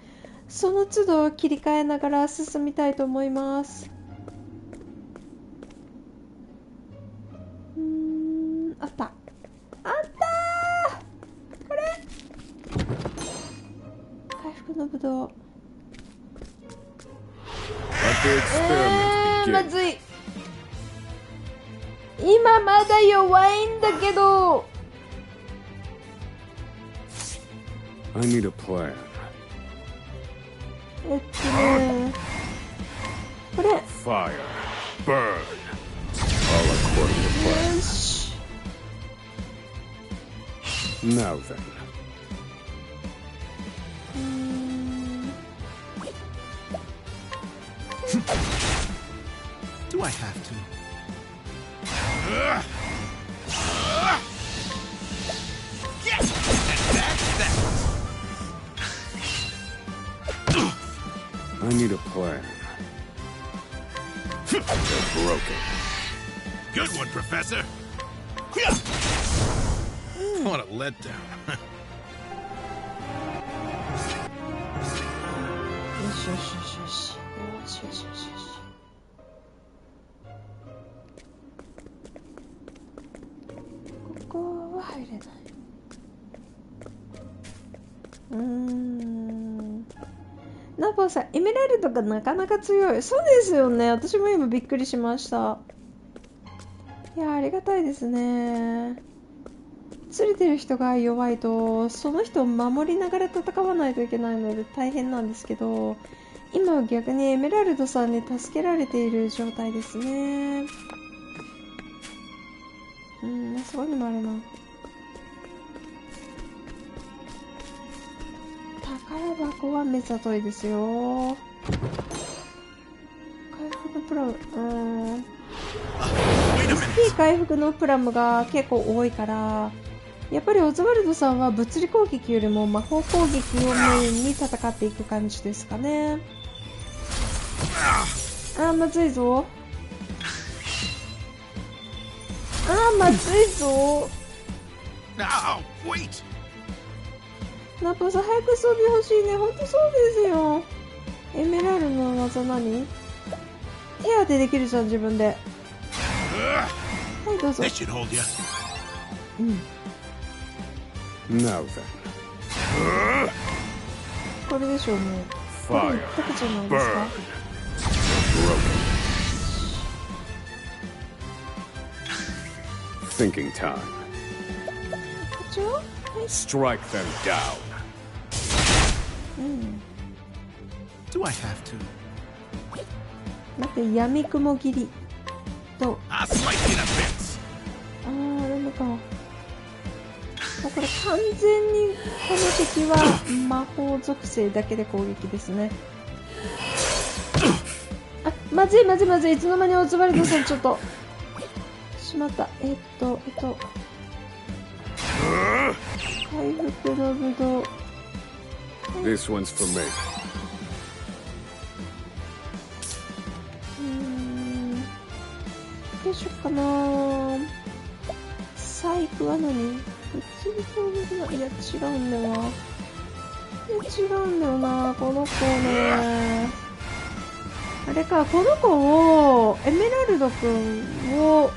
その都度切り替えながら進みたいと思います。あった、あったー、これ回復のぶどう。まずい。今まだ弱いんだけど。I need a plan. これ Fire, burn. I'll according to plan. よし。 Now then. Do I have to? Yes! That's that! I need a plan. They're broken. Good one, Professor! What a letdown. よしよしよしよし。よしよしよしよし。ここは入れない。ナポさん、エメラルドがなかなか強い。そうですよね。私も今びっくりしました。いや、ありがたいですね。釣れてる人が弱いと、その人を守りながら戦わないといけないので大変なんですけど、今は逆にエメラルドさんに助けられている状態ですね。あそこにもあるな。宝箱は目ざといですよ。回復のプラム、SP 回復のプラムが結構多いから、やっぱりオズワルドさんは物理攻撃よりも魔法攻撃をメインに戦っていく感じですかね。まずいぞ。まずいぞ。ナポさん、早く装備欲しいね。ほんとそうですよ。エメラルドの技何？手当てできるじゃん、自分で。はい、どうぞ。Now then. これでしょうね。これ一択じゃないですか。Thinking time. こっちは？はい。 Strike them down. Do I have to? 待って、闇雲切りと。I'll slice you to bits. なんだか。もうこれ完全にこの敵は魔法属性だけで攻撃ですね。まずいまずいまずい。いつの間にオズワルドさんちょっとしまった。回復のブドウ。This one's for me. どうしよっかな。細工は何？物理攻撃の、いや違うんだよな。違うんだよな、この子ね。あれか、この子をエメラルドくんを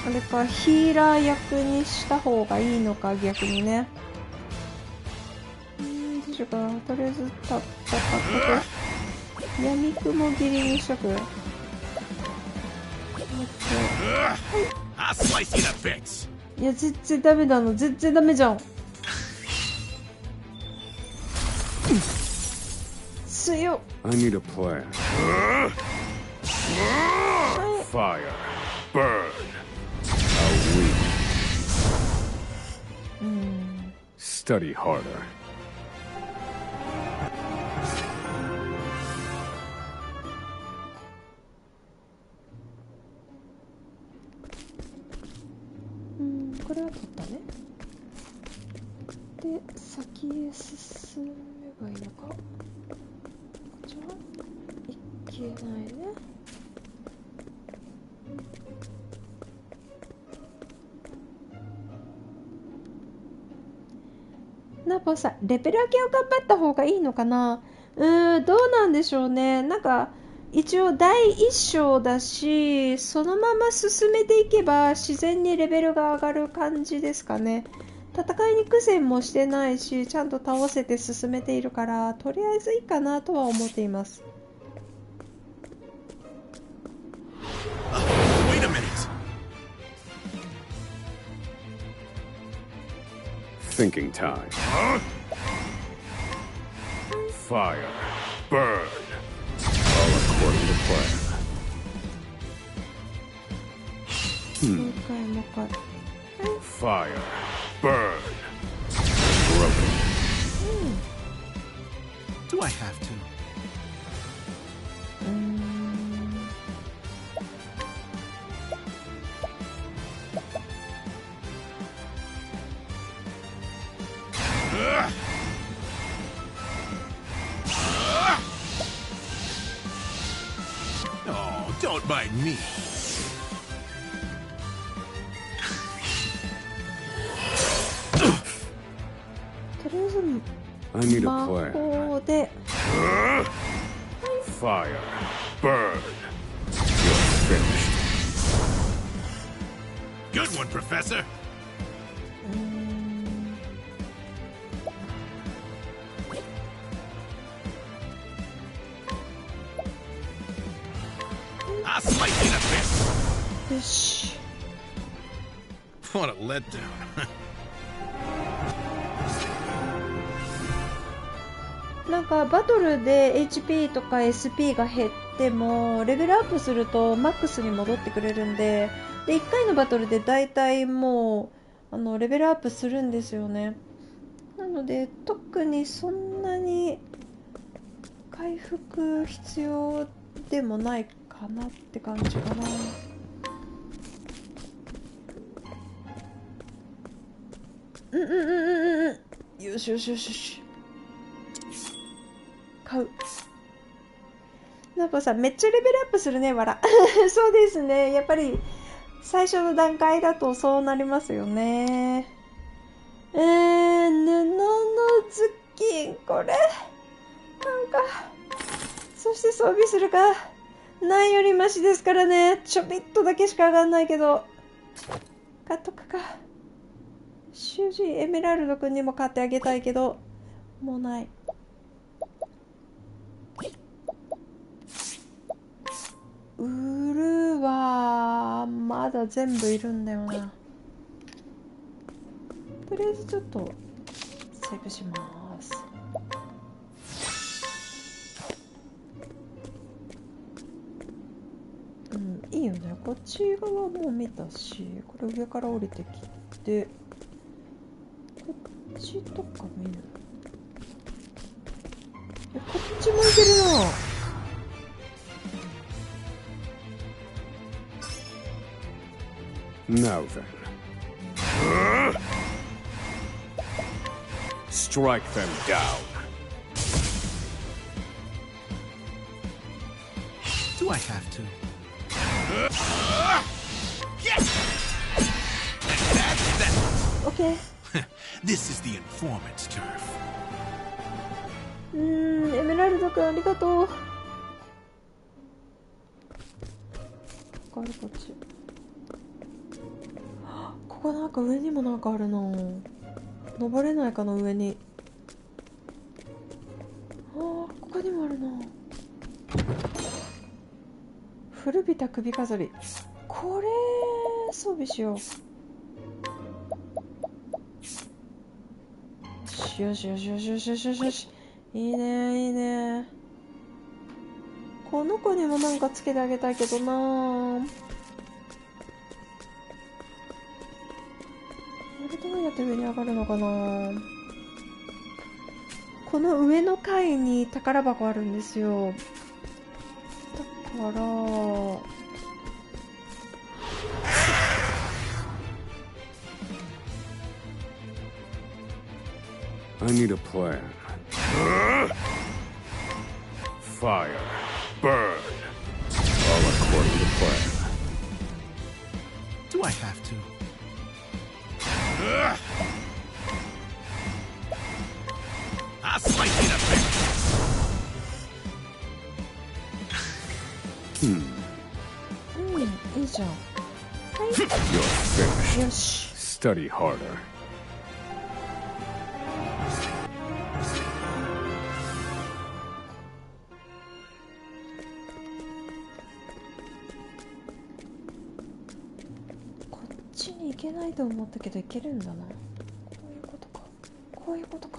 あれか、ヒーラー役にした方がいいのか、逆にね。どうしようかな。とりあえずたっとく。闇雲切りにしとく。いや、全然ダメだの。全然ダメじゃん。強っ。I need a plan. Fire. Burn. A weak. Study harder. これは取ったね。で、先へ進めばいいのか。こっちはいけないね。ナポさん、レベル上げを頑張った方がいいのかな。どうなんでしょうね。なんか一応第一章だし、そのまま進めていけば自然にレベルが上がる感じですかね。戦いに苦戦もしてないし、ちゃんと倒せて進めているから、とりあえずいいかなとは思っています。Wait a minute. Thinking time. Fire. Burn. All according to plan. もう一回もう一回。 Fire. Burn. Broken. Do I have to? Oh, don't mind me. とりあえず I need a 魔 plan. 法で Fire. Burn. You're finished. Good one, Professor. I'll slice you to bits. よし。 What a letdown. なんかバトルで HP とか SP が減ってもレベルアップするとマックスに戻ってくれるんで、1回のバトルでだいたいもうレベルアップするんですよね。なので特にそんなに回復必要でもないかなって感じかな。よしよしよしよし。買う。なんかさ、めっちゃレベルアップするね、わら。そうですね。やっぱり最初の段階だとそうなりますよね。布のズッキン、これなんか、そして装備するか。ないよりマシですからね。ちょびっとだけしか上がんないけど。買っとくか。主人エメラルド君にも買ってあげたいけど、もうない。ウルはまだ全部いるんだよな。とりあえずちょっとセーブします。いいよね。こっち側も見たし、これ上から降りてきて、こっちとか見る。こっちもいけるな。Now then. Strike them down. Do I have to? OK。This is the informant's turf. エメラルド君ありがとう。こっち。ここなんか上にもなんかあるな。登れないかな上に。ここにもあるな。古びた首飾り。これ装備しよう。よしよしよしよしよしよしよし。いいねいいね。この子にもなんかつけてあげたいけどな。どうやって上に上がるのかな。この上の階に宝箱あるんですよ。だからI need a plan. Fire. Burn. All according to plan. Do I have to? I'll slice you to bits. いいじゃん。You're finished. よし。 Study harder. こっちに行けないと思ったけど行けるんだな。こういうことか。こういうことか。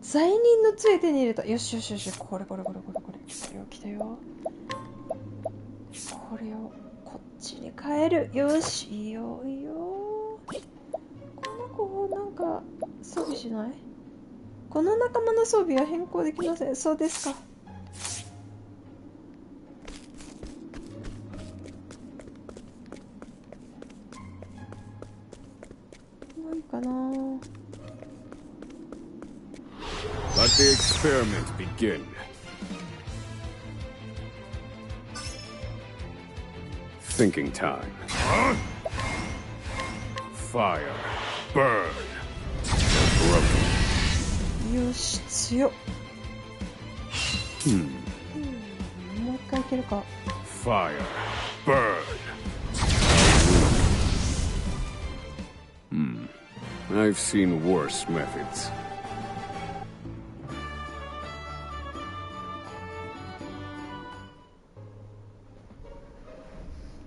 罪人の杖手に入れた。よしよしよし。これこれこれこれこれ。来たよ。これをこっちに変える。よし、いいよいいよ。この子なんか装備しない？この仲間の装備は変更できません。そうですか。いいかな。 Let the experiment begin. Thinking time. Fire. Burn. Broken. よし、強っ。もう一回いけるか。 Fire. Burn. I've seen worse methods.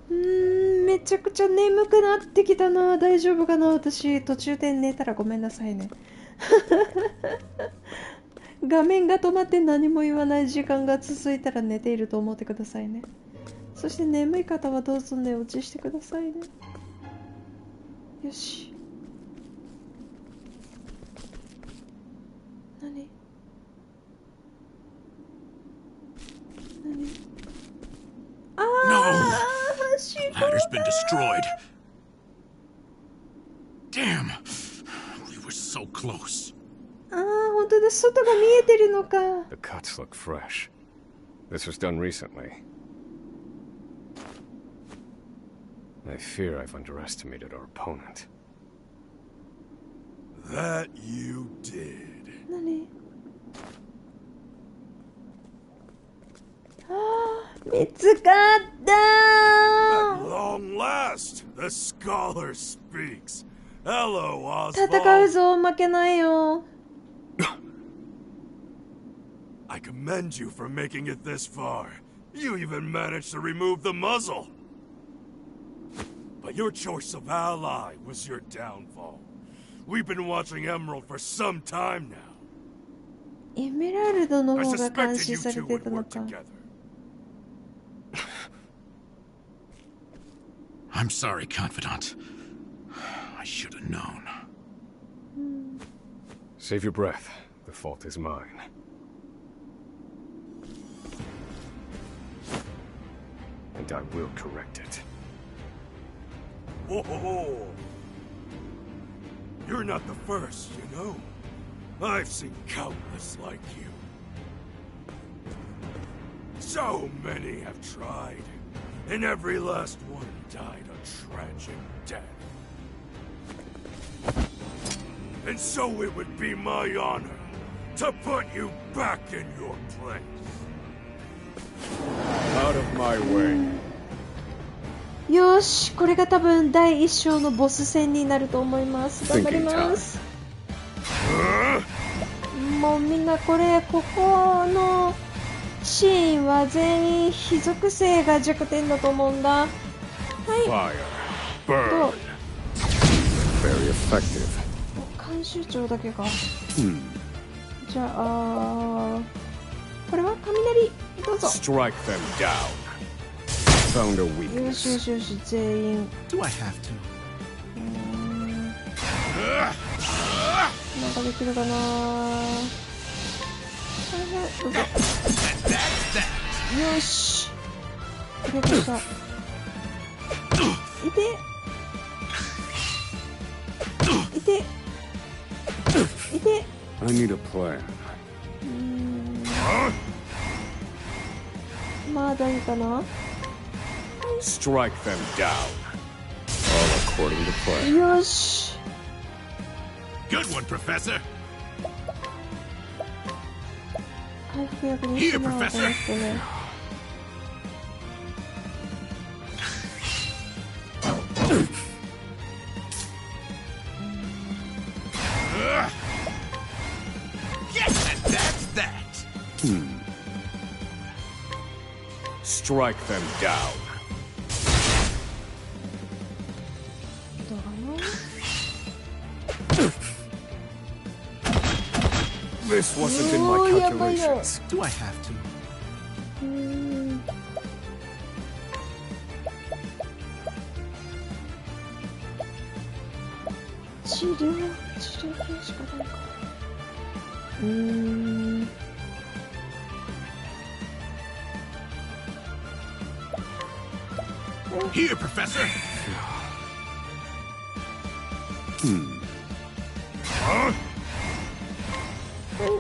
めちゃくちゃ眠くなってきたな。大丈夫かな。私途中で寝たらごめんなさいね。画面が止まって何も言わない時間が続いたら寝ていると思ってくださいね。そして眠い方はどうぞ寝落ちしてくださいね。よし。何ああ、Ladder's been destroyed. Damn. We were so close. ああ、本当だ。外が見えてるのか。 The cuts look fresh. This was done recently. I fear I've underestimated our opponent. That you did. 何？ああ、見つかった。 At long last, the scholar speaks. Hello, 戦う Oswald. ぞ、負けないよ。 I commend you for making it this far. You even managed to remove the muzzle. But your choice of ally was your downfall. We've been watching Emerald for some time now. エメラルドの I 方が監 suspected 視 you され two て would たの work か。 together. I'm sorry, confidant. I should have known. Save your breath. The fault is mine. And I will correct it. Whoa! You're not the first, you know. I've seen countless like you. So many have tried, and every last one died a tragic death. And so it would be my honor to put you back in your place. Out of my way. よし、これが多分第1章のボス戦になると思います。頑張ります。もうみんなここのシーンは全員非属性が弱点だと思うんだ。はい。 Fire. Burn. Very effective. 監修長だけか。じゃあ、これは雷。どうぞ。 Strike them down. Found a よし weakness. よしよし、全員。 Do I have to? なんかできるかな。はいはい、どうぞ。よし。ゲットした。いて。いて。いて。I need a plan. まだいいかな。 Strike them down. All according to plan. よし。 Good one, Professor. 回復役にしてもらおうと思ってね。That's that. Strike them down. どうかな。 This wasn't in my Oh, yeah, but no. calculations. Do I have to? 治療系しかないか。Here, Professor!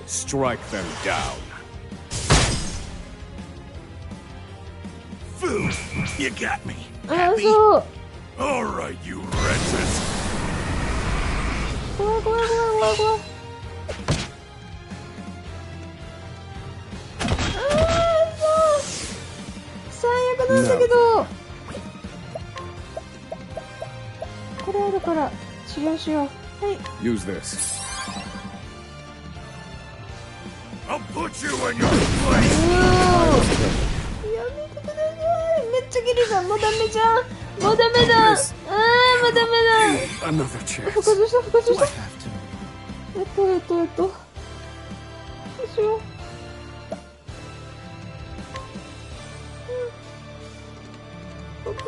Strike them down. Food! You got me. あ、そう。 Alright, you wretches. 怖い怖い怖い怖い怖い。最悪なんだけど、これあるから治療しよう。はい。 Use this. I'll put you in your place. やめてください。めっちゃギリだ。もうダメじゃん。もうダメだ。もうダメだ。 Another chance. 復活した復活した。どうしよう。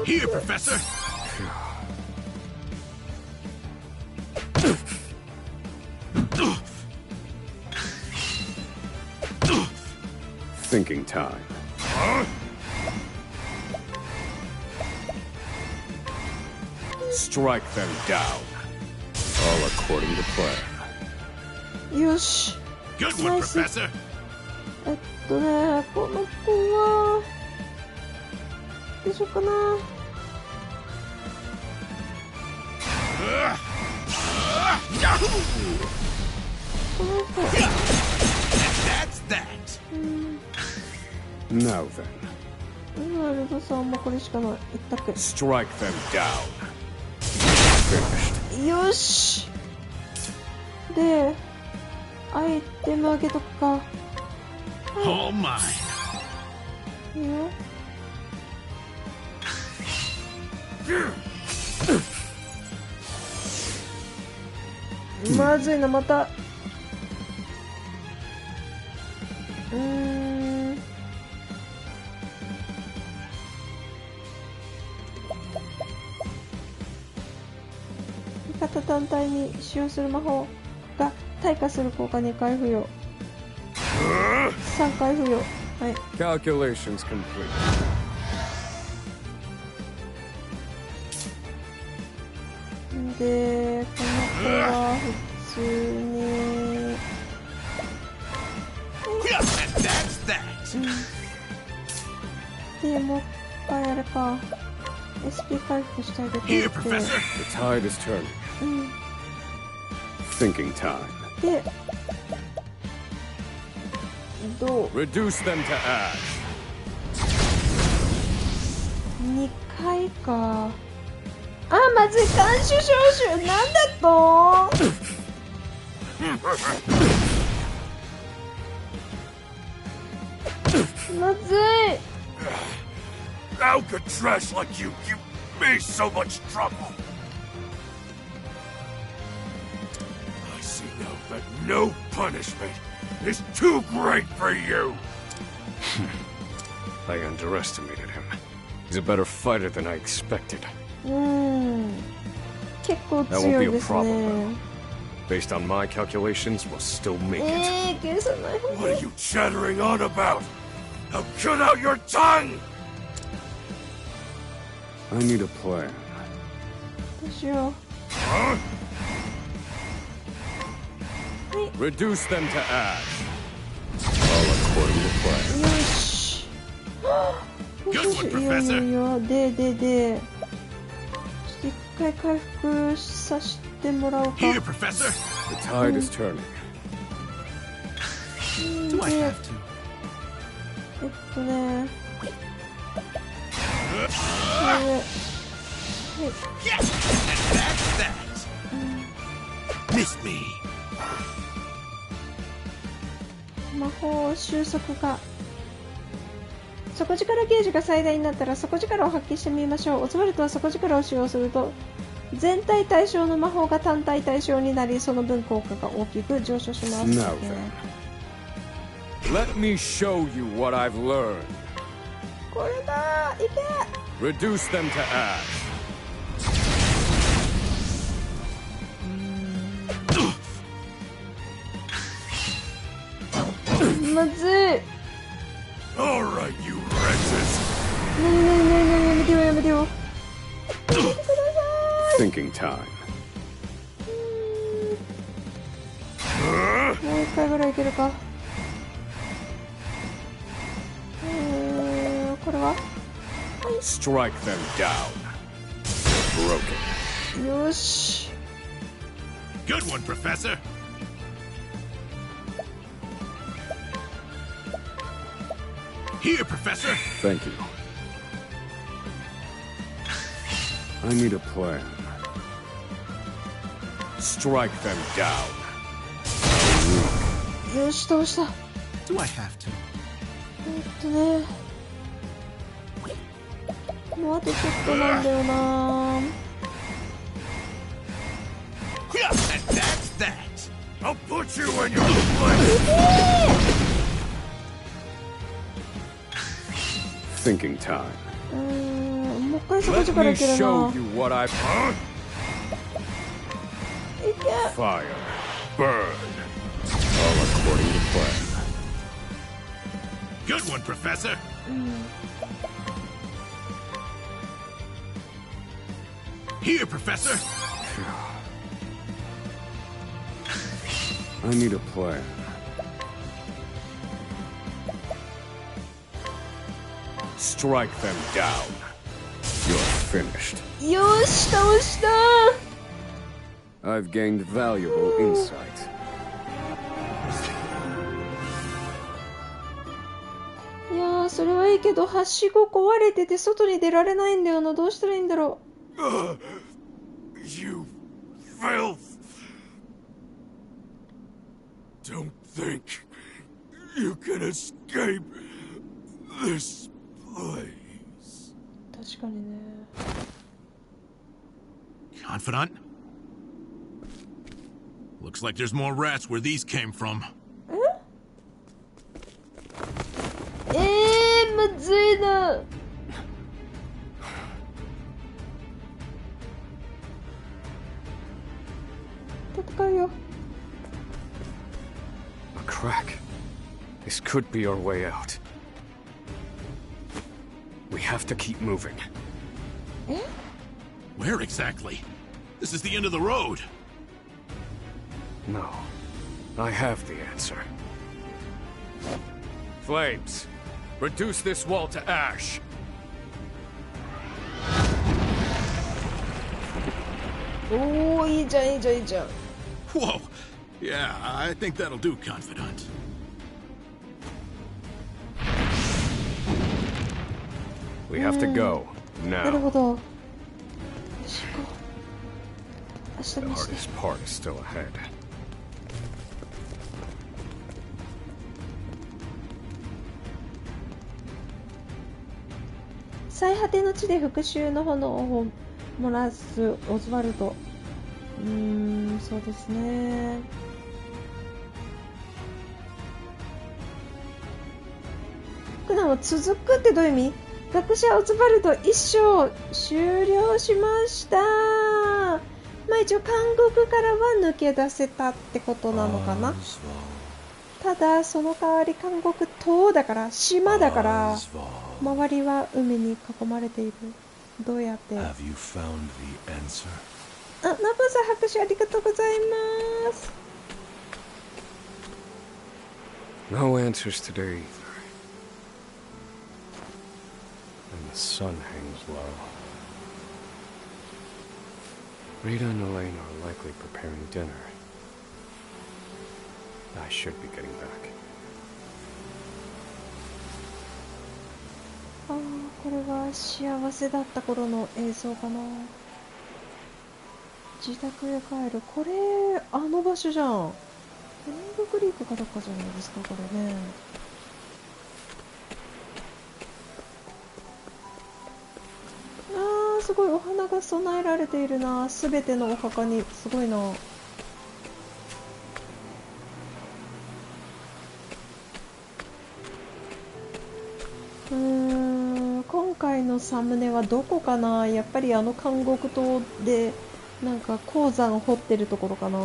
Here, Professor! Thinking time. Strike them down. All according to plan. よし。 Good one, Professor! この子はどうしようかな。この子。 That's that! Now then, ワルドさんもこれしかない。一択。 strike them down. Finished. よし。で、アイテムあげとくか。 All mine. いいよ。まずいな、また。味方単体に使用する魔法が退化する効果2回付与。3回付与。はい。 Calculations complete. で、この子は普通に。That's that! で、もう一回あれか。SP 回復してあげておい Here, て。 Professor! The tide is turning. Thinking time. で、どう Reduce them to ash. 2回か。あ、まずい。監視招集なんだとまずい。 How could trash like you give me so much trouble? I see now that no punishment is too great for you. I underestimated him. He's a better fighter than I expected. 結構 That 強 won't い be で a す problem, ね。 Based on my calculations, we'll still make it. 消さない方 What がい are い。 you chattering on about? Now cut out your tongue! I need a plan. どうしよ Reduce them to ash. All according to plan. う。よし。Good よ one, し。いいよいい Professor! よいいよ。で。ちょっと一回回復させてもらおうか。 Here, Professor! The tide is turning. Do I で have to? ね。Yes! That's that! Miss me! 魔法収束が底力ゲージが最大になったら底力を発揮してみましょう。オズワルドは底力を使用すると全体対象の魔法が単体対象になり、その分効果が大きく上昇します。 Now then. Let me show you what I've learned. これだー、いけ。 Reduce them to ash. まずい。 Alright, you wretches. やめてよやめてよ。 Thinking time. もう一回ぐらいいけるか。これは Strike them down. Broken. よし。 Good one, Professor. Here, Professor. Thank you. I need a plan. Strike them down. よし、倒した。 Do I have to? ね。もうあとちょっとなんだよな。 Yeah, and that's that. I'll put you in your place. Thinking time. もう一回そこからい Let け me るな。 show you what I've... いけ。 Fire. Burn. All according to plan. Good one, Professor. Here, Professor. I need a plan. Strike them down. You're finished. よし、倒した。 I've gained valuable insight. いやー、それはいいけど、はしご壊れてて外に出られないんだよな。どうしたらいいんだろ You filth. Don't think you can escape this place. う。確かにね。 Confidant? Looks like there's more rats where these came from. まずいな。戦うよ。 A crack. This could be our way out. We have to keep moving. Where exactly? This is the end of the road. No. I have the answer. Flames, reduce this wall to ash. おー、いいじゃんいいじゃんいいじゃん。 Whoa. Yeah, I think that'll do, Confidant. We have to go なる now. ほど。よし行こう。明日 The にして。 hardest part is still ahead. 最果ての地で復讐の炎を漏らすオズワルド。そうですね。普段は続くってどういう意味？学者オズバルド一章終了しました。まあ一応監獄からは抜け出せたってことなのかな。ただその代わり監獄島だから島だから周りは海に囲まれている。どうやって？ Have you found the answer? ナボさん拍手ありがとうございます。 No answers today either. And the sun hangs low. Rita and Elaine are likely preparing dinner. I should be getting back. ああ、これは幸せだった頃の映像かな。自宅へ帰る。これあの場所じゃん。レインボークリークかどっかじゃないですかこれね。あーすごいお花が備えられているな。すべてのお墓にすごいな。今回のサムネはどこかな。やっぱりあの監獄島でなんか鉱山掘ってるところかな。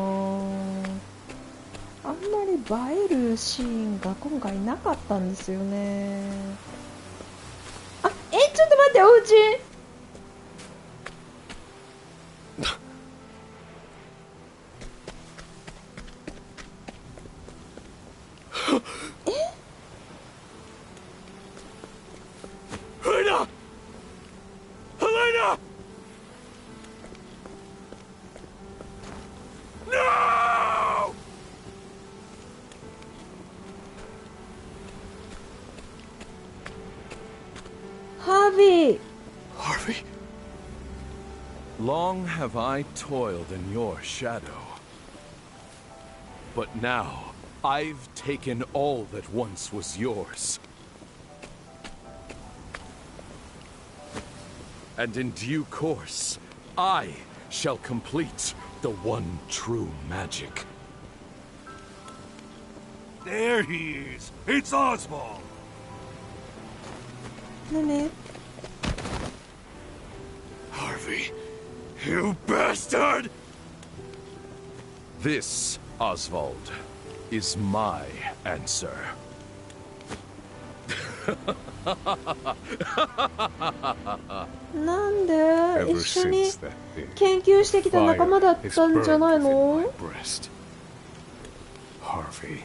あんまり映えるシーンが今回なかったんですよね。あ、ちょっと待って、おうちHelena! Helena! No! Harvey! Harvey? Long have I toiled in your shadow. But now, I've taken all that once was yours. And in due course, I shall complete the one true magic. There he is! It's Oswald! 何 Harvey, you bastard! This, Oswald, is my answer. なんで Ever 一緒に since that day, 研究してきた仲間だっ has たんじゃ burned ない within の my breast. Harvey,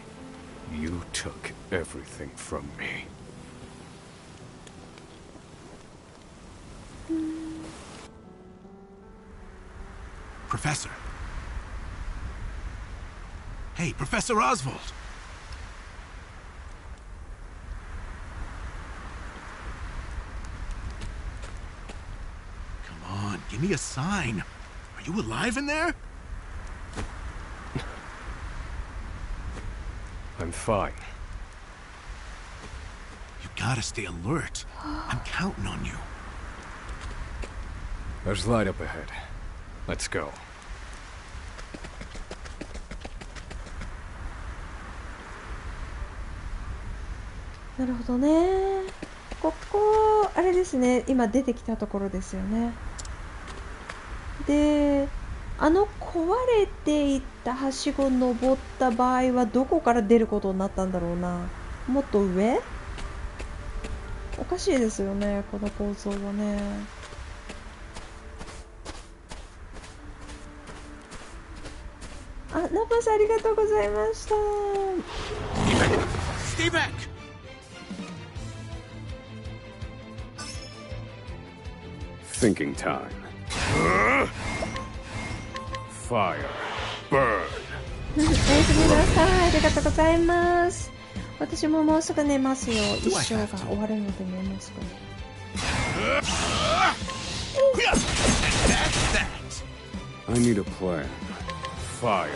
you took everything from me. Professor. Hey, Professor Oswald. Come on, give me a sign. Are you alive in there? I'm fine. You gotta stay alert. I'm counting on you. There's light up ahead. Let's go. なるほどね。ここあれですね、今出てきたところですよね。で、壊れていったはしご登った場合はどこから出ることになったんだろうな。もっと上？おかしいですよね、この構造はね。あ、ナパさんありがとうございました。Stay back! Thinking time. Fire. Burn. おやすみなさい。ありがとうございます。私ももうすぐ寝ますよ。一生が終わるのでね、もうすぐ。I need a plan. Fire.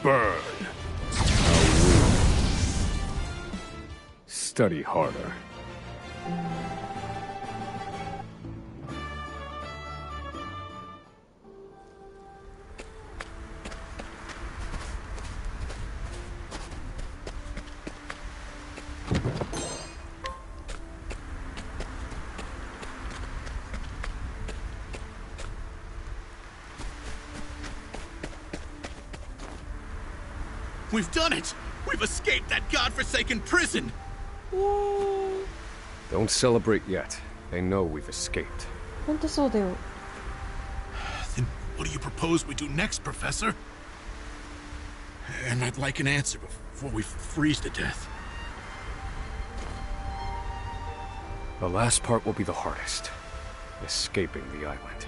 Burn. Now study harder. We've done it! We've escaped that godforsaken prison! Don't celebrate yet. They know we've escaped. ほんとそうだよ。 Then what do you propose we do next, Professor? And I'd like an answer before we freeze to death. The last part will be the hardest. Escaping the island.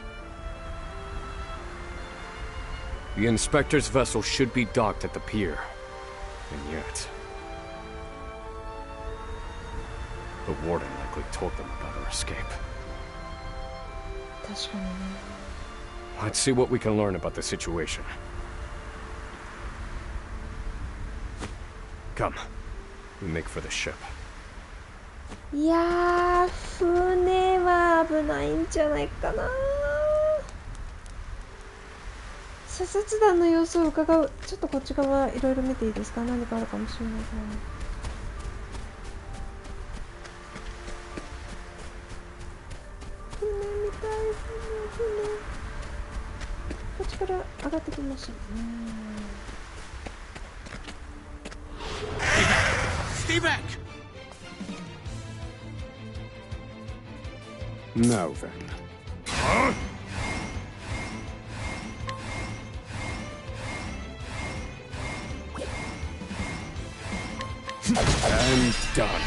The inspector's vessel should be docked at the pier. And yet... the warden likely told them about our escape. 確かにね。 Let's see what we can learn about the situation. Come. We make for the ship. いやー、船は危ないんじゃないかな。査察団の様子を伺う。ちょっとこっち側いろいろ見ていいですか？何かあるかもしれないから。船みたい、船。こっちから上がってきましたね。Stay back! Now then. Huh? And done.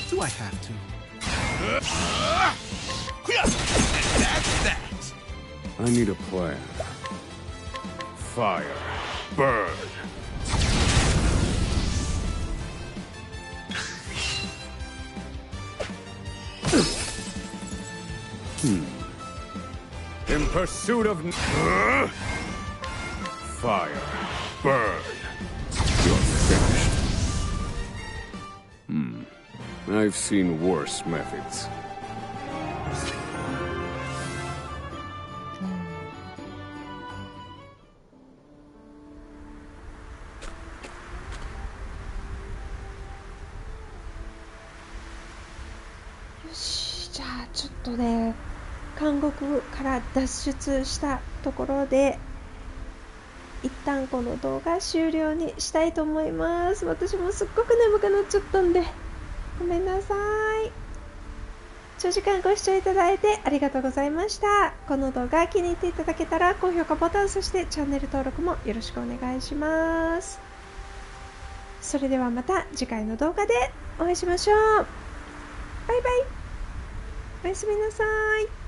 Do I have to? And that's that! I need a plan. Fire. Burn. In pursuit of... Fire. Burn. You're finished. I've seen worse methods. Yoし、じゃあちょっとね、監獄から脱出したところで一旦この動画終了にしたいと思います。私もすっごく眠くなっちゃったんでごめんなさい。長時間ご視聴いただいてありがとうございました。この動画気に入っていただけたら高評価ボタン、そしてチャンネル登録もよろしくお願いします。それではまた次回の動画でお会いしましょう。バイバイ。おやすみなさい。